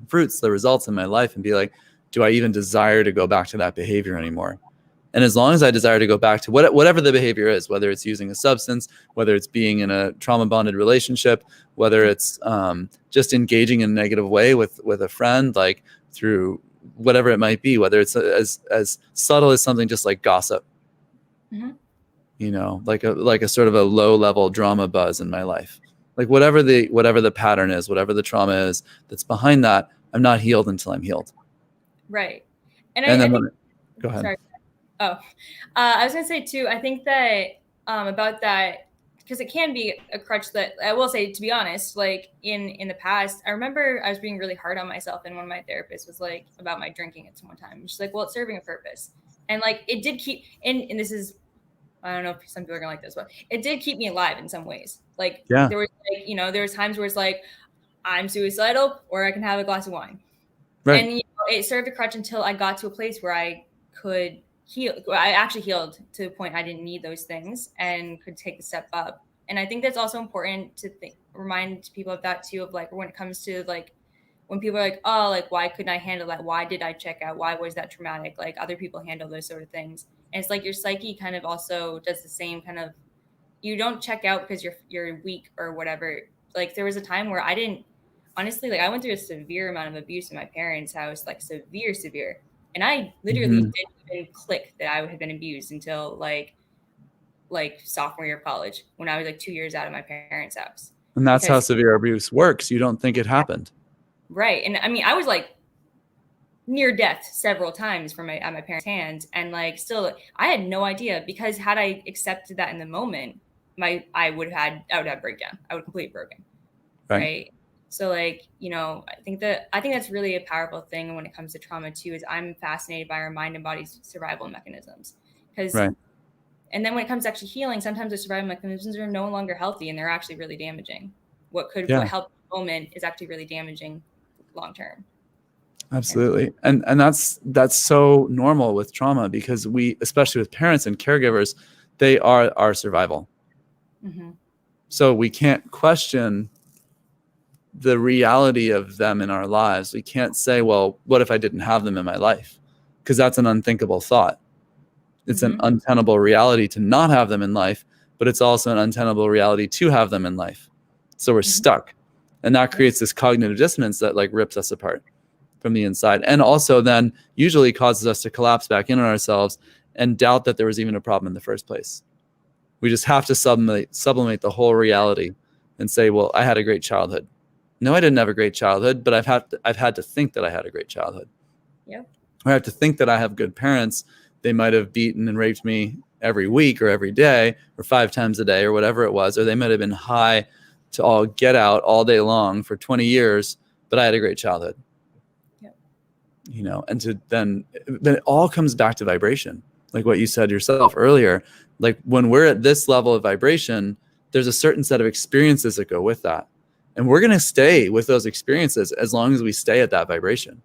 fruits, the results in my life, and be like, do I even desire to go back to that behavior anymore? And as long as I desire to go back to whatever the behavior is, whether it's using a substance, whether it's being in a trauma bonded relationship, whether it's just engaging in a negative way with a friend, like through whatever it might be, whether it's as subtle as something just like gossip, you know, like a sort of a low level drama buzz in my life, like whatever the pattern is, whatever the trauma is that's behind that, I'm not healed until I'm healed. Right. Go ahead. Sorry. I was going to say too, I think that about that, because it can be a crutch that I will say, to be honest, like in the past, I remember I was being really hard on myself, and one of my therapists was like about my drinking at one time. She's like, well, it's serving a purpose. And like it did keep, and this is, I don't know if some people are going to like this, but it did keep me alive in some ways. Like there was like, there was times where it's like, I'm suicidal, or I can have a glass of wine. Right. And it served a crutch until I got to a place where I could heal. I actually healed to the point I didn't need those things and could take the step up. And I think that's also important to remind people of that too, of like when it comes to like when people are like, oh, like, why couldn't I handle that? Why did I check out? Why was that traumatic? Like, other people handle those sort of things. And it's like your psyche kind of also does the same kind of, you don't check out because you're weak or whatever. Like, there was a time where I didn't, honestly, like, I went through a severe amount of abuse in my parents' house, like severe. And I literally didn't even click that I had been abused until like sophomore year of college, when I was like 2 years out of my parents' house. And that's how severe abuse works. You don't think it happened. Right. And I mean, I was like near death several times at my parents' hands. And like, still, I had no idea, because had I accepted that in the moment, I would have breakdown. I would completely broken. Right. So like, you know, I think that's really a powerful thing when it comes to trauma too, is I'm fascinated by our mind and body's survival mechanisms. And then when it comes to actually healing, sometimes the survival mechanisms are no longer healthy and they're actually really damaging. What helped in the moment is actually really damaging long term. Absolutely. And that's so normal with trauma, because we, especially with parents and caregivers, they are our survival. Mm-hmm. So we can't question the reality of them in our lives. We can't say, well, what if I didn't have them in my life? Because that's an unthinkable thought. It's an untenable reality to not have them in life, but it's also an untenable reality to have them in life. So we're stuck. And that creates this cognitive dissonance that like rips us apart from the inside. And also then usually causes us to collapse back in on ourselves and doubt that there was even a problem in the first place. We just have to sublimate the whole reality and say, well, I had a great childhood. No, I didn't have a great childhood, but I've had to think that I had a great childhood. Yep. I have to think that I have good parents. They might have beaten and raped me every week or every day or 5 times a day or whatever it was, or they might have been high to all get out all day long for 20 years, but I had a great childhood. Yep. You know, and then it all comes back to vibration. Like what you said yourself earlier, like when we're at this level of vibration, there's a certain set of experiences that go with that. And we're going to stay with those experiences as long as we stay at that vibration.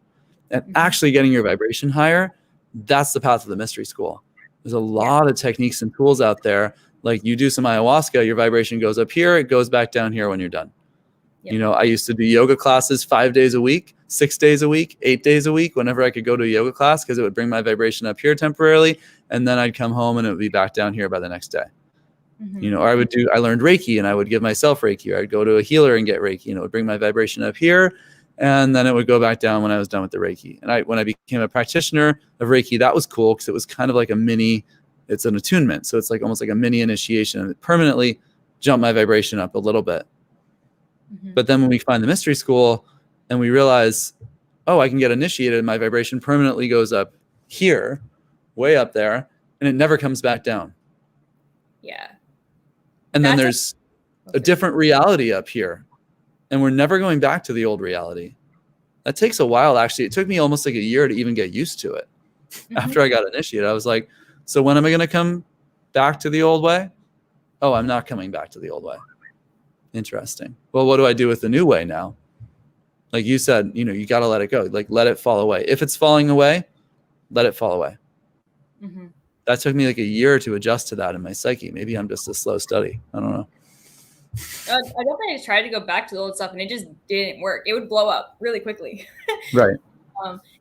And actually getting your vibration higher, that's the path of the mystery school. There's a lot of techniques and tools out there. Like you do some ayahuasca, your vibration goes up here, it goes back down here when you're done. Yep. You know, I used to do yoga classes 5 days a week, 6 days a week, 8 days a week, whenever I could go to a yoga class, because it would bring my vibration up here temporarily. And then I'd come home and it would be back down here by the next day. You know, or I learned Reiki and I would give myself Reiki, or I'd go to a healer and get Reiki, and it would bring my vibration up here. And then it would go back down when I was done with the Reiki. And when I became a practitioner of Reiki, that was cool, because it was kind of like it's an attunement. So it's like almost like a mini initiation, and it permanently jumped my vibration up a little bit. But then when we find the mystery school and we realize, oh, I can get initiated and my vibration permanently goes up here, way up there, and it never comes back down. Yeah. And then there's a different reality up here, and we're never going back to the old reality. That takes a while, actually. It took me almost like a year to even get used to it. After I got initiated, I was like, so when am I going to come back to the old way? Oh, I'm not coming back to the old way. Interesting. Well, what do I do with the new way now? Like you said, you know, you got to let it go. Like, let it fall away. If it's falling away, let it fall away. That took me like a year to adjust to that in my psyche. Maybe I'm just a slow study. I don't know. I definitely tried to go back to the old stuff, and it just didn't work. It would blow up really quickly. Right.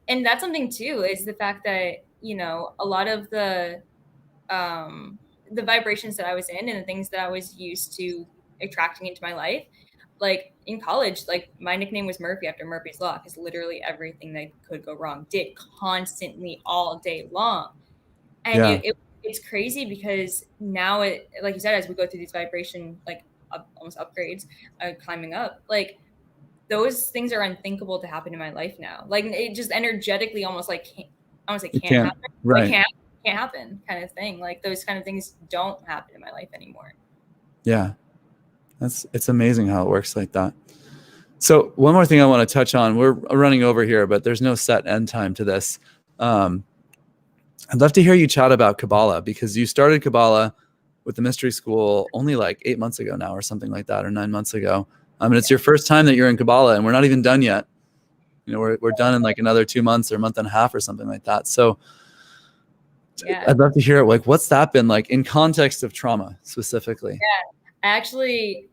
And that's something too, is the fact that, you know, a lot of the vibrations that I was in and the things that I was used to attracting into my life, like in college, like my nickname was Murphy after Murphy's Law, because literally everything that could go wrong did constantly all day long. And it's crazy, because now like you said, as we go through these vibration, like almost upgrades, climbing up, like those things are unthinkable to happen in my life now. Like it just energetically almost like can't happen. Right. Like can't happen kind of thing. Like those kind of things don't happen in my life anymore. Yeah. It's amazing how it works like that. So one more thing I want to touch on, we're running over here, but there's no set end time to this. I'd love to hear you chat about Kabbalah, because you started Kabbalah with the mystery school only like 8 months ago now, or something like that, or 9 months ago. And it's your first time that you're in Kabbalah, and we're not even done yet. You know, we're done in like another 2 months or a month and a half or something like that. So I'd love to hear, like, what's that been like in context of trauma specifically? Yeah, I actually,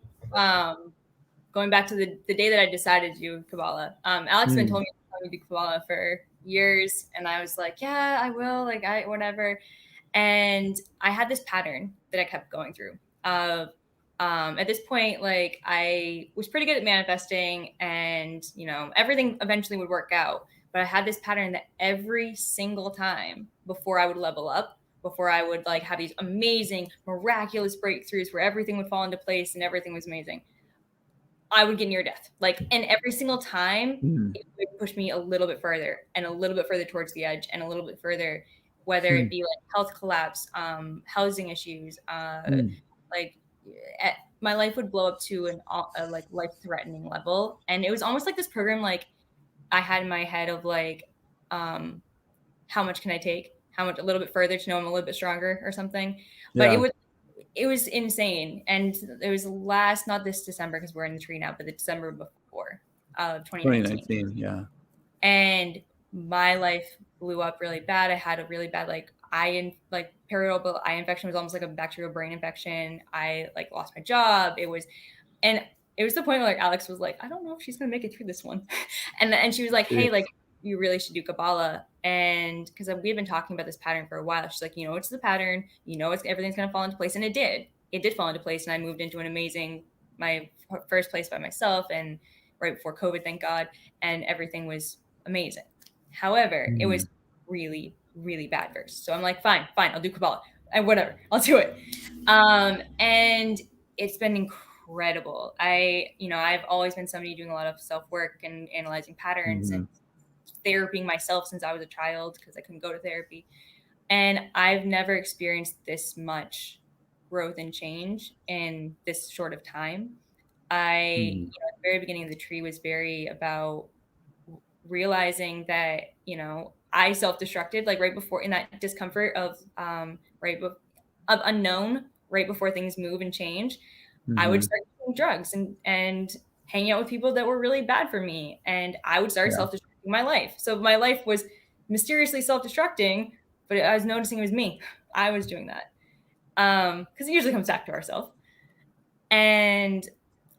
going back to the day that I decided to do Kabbalah, Alex been told me to do Kabbalah for years, and I was like, yeah, I will, like, whatever. And I had this pattern that I kept going through of, at this point, like, I was pretty good at manifesting, and, you know, everything eventually would work out. But I had this pattern that every single time before I would level up, before I would like have these amazing, miraculous breakthroughs where everything would fall into place and everything was amazing, I would get near death. Like, and every single time it would push me a little bit further and a little bit further towards the edge and a little bit further, whether it be like health collapse, housing issues, like my life would blow up to a like life-threatening level. And it was almost like this program, like I had in my head of like, how much can I take? How much, a little bit further to know I'm a little bit stronger or something. But it was insane. And it was not this December, because we're in the tree now, but the December before, 2019. Yeah. And my life blew up really bad. I had a really bad, like, periorbital eye infection. It was almost like a bacterial brain infection. I like lost my job. It was the point where like Alex was like, I don't know if she's gonna make it through this one. and she was like, hey, like, you really should do Kabbalah. And because we've been talking about this pattern for a while, she's like, you know, it's the pattern, you know, everything's going to fall into place. And it did fall into place. And I moved into my first place by myself, and right before COVID, thank God. And everything was amazing. However, it was really, really bad first. So I'm like, fine, I'll do Kabbalah and whatever, I'll do it. And it's been incredible. I've always been somebody doing a lot of self-work and analyzing patterns and therapying myself since I was a child, because I couldn't go to therapy. And I've never experienced this much growth and change in this short of time. At the very beginning of the tree was very about realizing that, you know, I self-destructed, like right before, in that discomfort of unknown, right before things move and change, I would start doing drugs and hanging out with people that were really bad for me. And I would start self-destructing my life. So my life was mysteriously self-destructing, but I was noticing it was me. I was doing that. Because it usually comes back to ourselves. And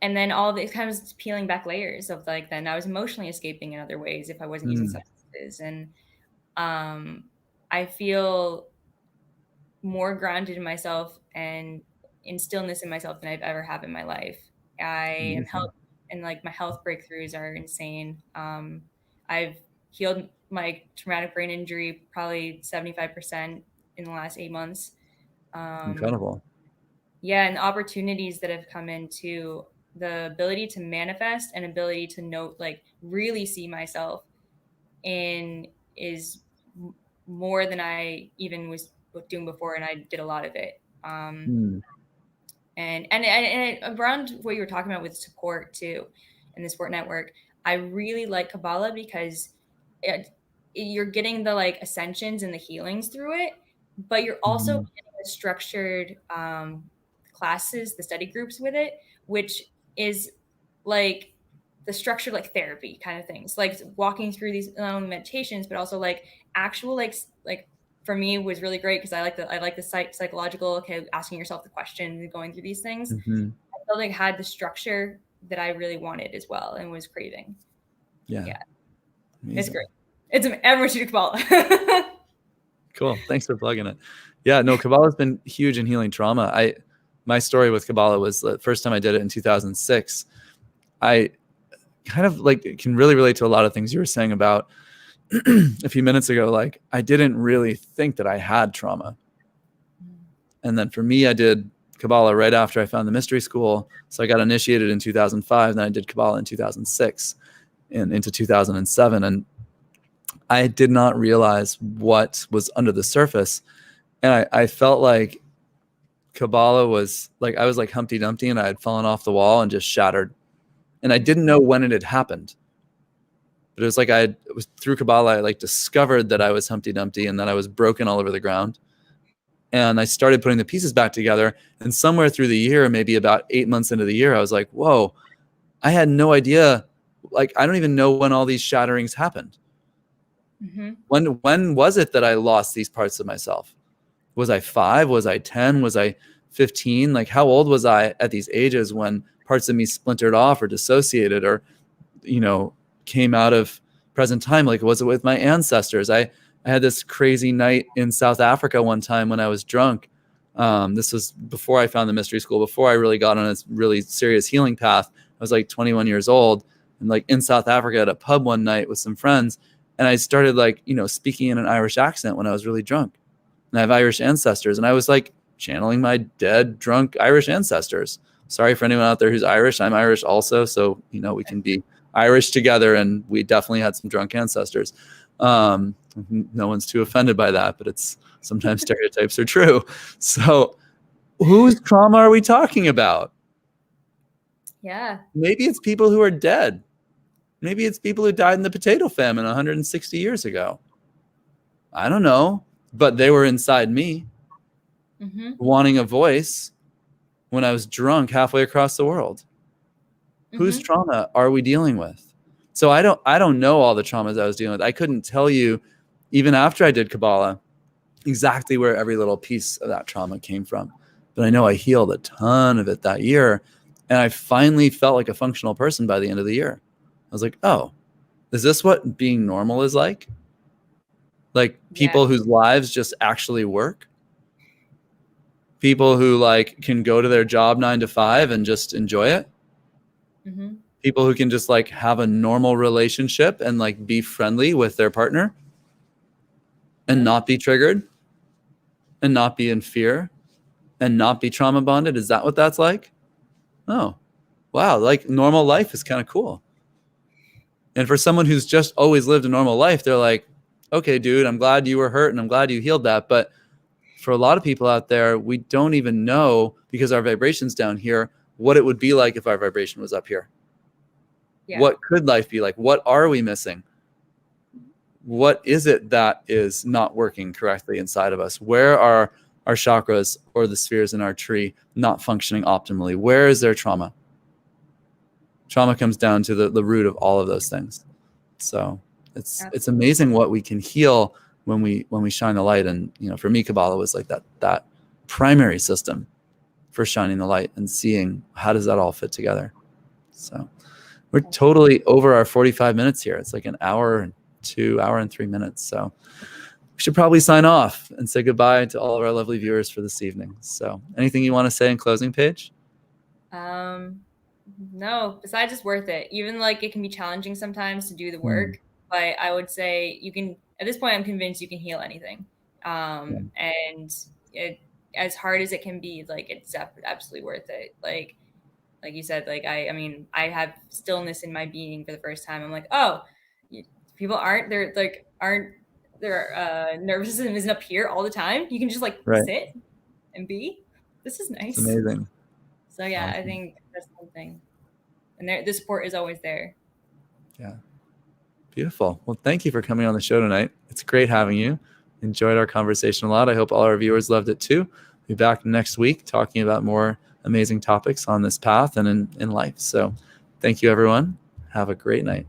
then all this kind of peeling back layers of like, then I was emotionally escaping in other ways if I wasn't using substances. And I feel more grounded in myself and in stillness in myself than I've ever have in my life. I am helped, and like my health breakthroughs are insane. I've healed my traumatic brain injury probably 75% in the last 8 months. Incredible. Yeah, and opportunities that have come into the ability to manifest and ability to note, like really see myself in, is more than I even was doing before, and I did a lot of it. And around what you were talking about with support too, and the support network, I really like Kabbalah because you're getting the like ascensions and the healings through it, but you're also getting the structured classes, the study groups with it, which is like the structured like therapy kind of things, like walking through these not only meditations, but also like actual like for me was really great because I like the psychological, okay, asking yourself the questions and going through these things. I felt like it had the structure that I really wanted as well and was craving. Yeah. It's great. Everyone should do Kabbalah. Cool. Thanks for plugging it. Yeah, no, Kabbalah's been huge in healing trauma. My story with Kabbalah was the first time I did it in 2006. I kind of like can really relate to a lot of things you were saying about a few minutes ago. Like I didn't really think that I had trauma. And then for me, I did Kabbalah right after I found the mystery school. So I got initiated in 2005, then I did Kabbalah in 2006 and into 2007. And I did not realize what was under the surface. And I felt like Kabbalah was like, I was like Humpty Dumpty and I had fallen off the wall and just shattered. And I didn't know when it had happened. But it was like it was through Kabbalah, I like discovered that I was Humpty Dumpty and that I was broken all over the ground. And I started putting the pieces back together. And somewhere through the year, maybe about 8 months into the year, I was like, whoa, I had no idea. Like, I don't even know when all these shatterings happened. When was it that I lost these parts of myself? Was I 5? Was I 10? Was I 15? Like, how old was I at these ages when parts of me splintered off or dissociated or, came out of present time. Like, was it with my ancestors? I had this crazy night in South Africa one time when I was drunk. This was before I found the mystery school, before I really got on a really serious healing path. I was like 21 years old and like in South Africa at a pub one night with some friends. And I started like, speaking in an Irish accent when I was really drunk. And I have Irish ancestors. And I was like channeling my dead, drunk Irish ancestors. Sorry for anyone out there who's Irish. I'm Irish also. So, we can be Irish together. And we definitely had some drunk ancestors. No one's too offended by that, but it's sometimes stereotypes are true. So whose trauma are we talking about? Yeah. Maybe it's people who are dead. Maybe it's people who died in the potato famine 160 years ago. I don't know, but they were inside me, wanting a voice when I was drunk halfway across the world. Whose trauma are we dealing with? So I don't know all the traumas I was dealing with. I couldn't tell you, even after I did Kabbalah, exactly where every little piece of that trauma came from. But I know I healed a ton of it that year. And I finally felt like a functional person by the end of the year. I was like, oh, is this what being normal is like? Like people whose lives just actually work? People who like can go to their job 9 to 5 and just enjoy it? People who can just like have a normal relationship and like be friendly with their partner and not be triggered and not be in fear and not be trauma bonded? Is that what that's like? Oh, wow. Like normal life is kind of cool. And for someone who's just always lived a normal life, they're like, okay, dude, I'm glad you were hurt and I'm glad you healed that. But for a lot of people out there, we don't even know, because our vibration's down here, what it would be like if our vibration was up here. Yeah. What could life be like? What are we missing? What is it that is not working correctly inside of us? Where are our chakras or the spheres in our tree not functioning optimally? Where is their trauma? Trauma comes down to the root of all of those things. So it's amazing what we can heal when we shine the light. And for me, Kabbalah was like that primary system for shining the light and seeing how does that all fit together. So we're totally over our 45 minutes here. It's like an hour and 3 minutes. So we should probably sign off and say goodbye to all of our lovely viewers for this evening. So anything you want to say in closing, Paige? No, besides it's worth it. Even like it can be challenging sometimes to do the work, but I would say you can, at this point, I'm convinced you can heal anything. And it, as hard as it can be, like it's absolutely worth it. Like you said, like, I mean, I have stillness in my being for the first time. I'm like, oh, people their nervous system isn't up here all the time. You can just like sit and be. This is nice. It's amazing. So yeah, awesome. I think that's something. And the support is always there. Yeah. Beautiful. Well, thank you for coming on the show tonight. It's great having you. Enjoyed our conversation a lot. I hope all our viewers loved it too. Be back next week talking about more amazing topics on this path and in life. So thank you, everyone. Have a great night.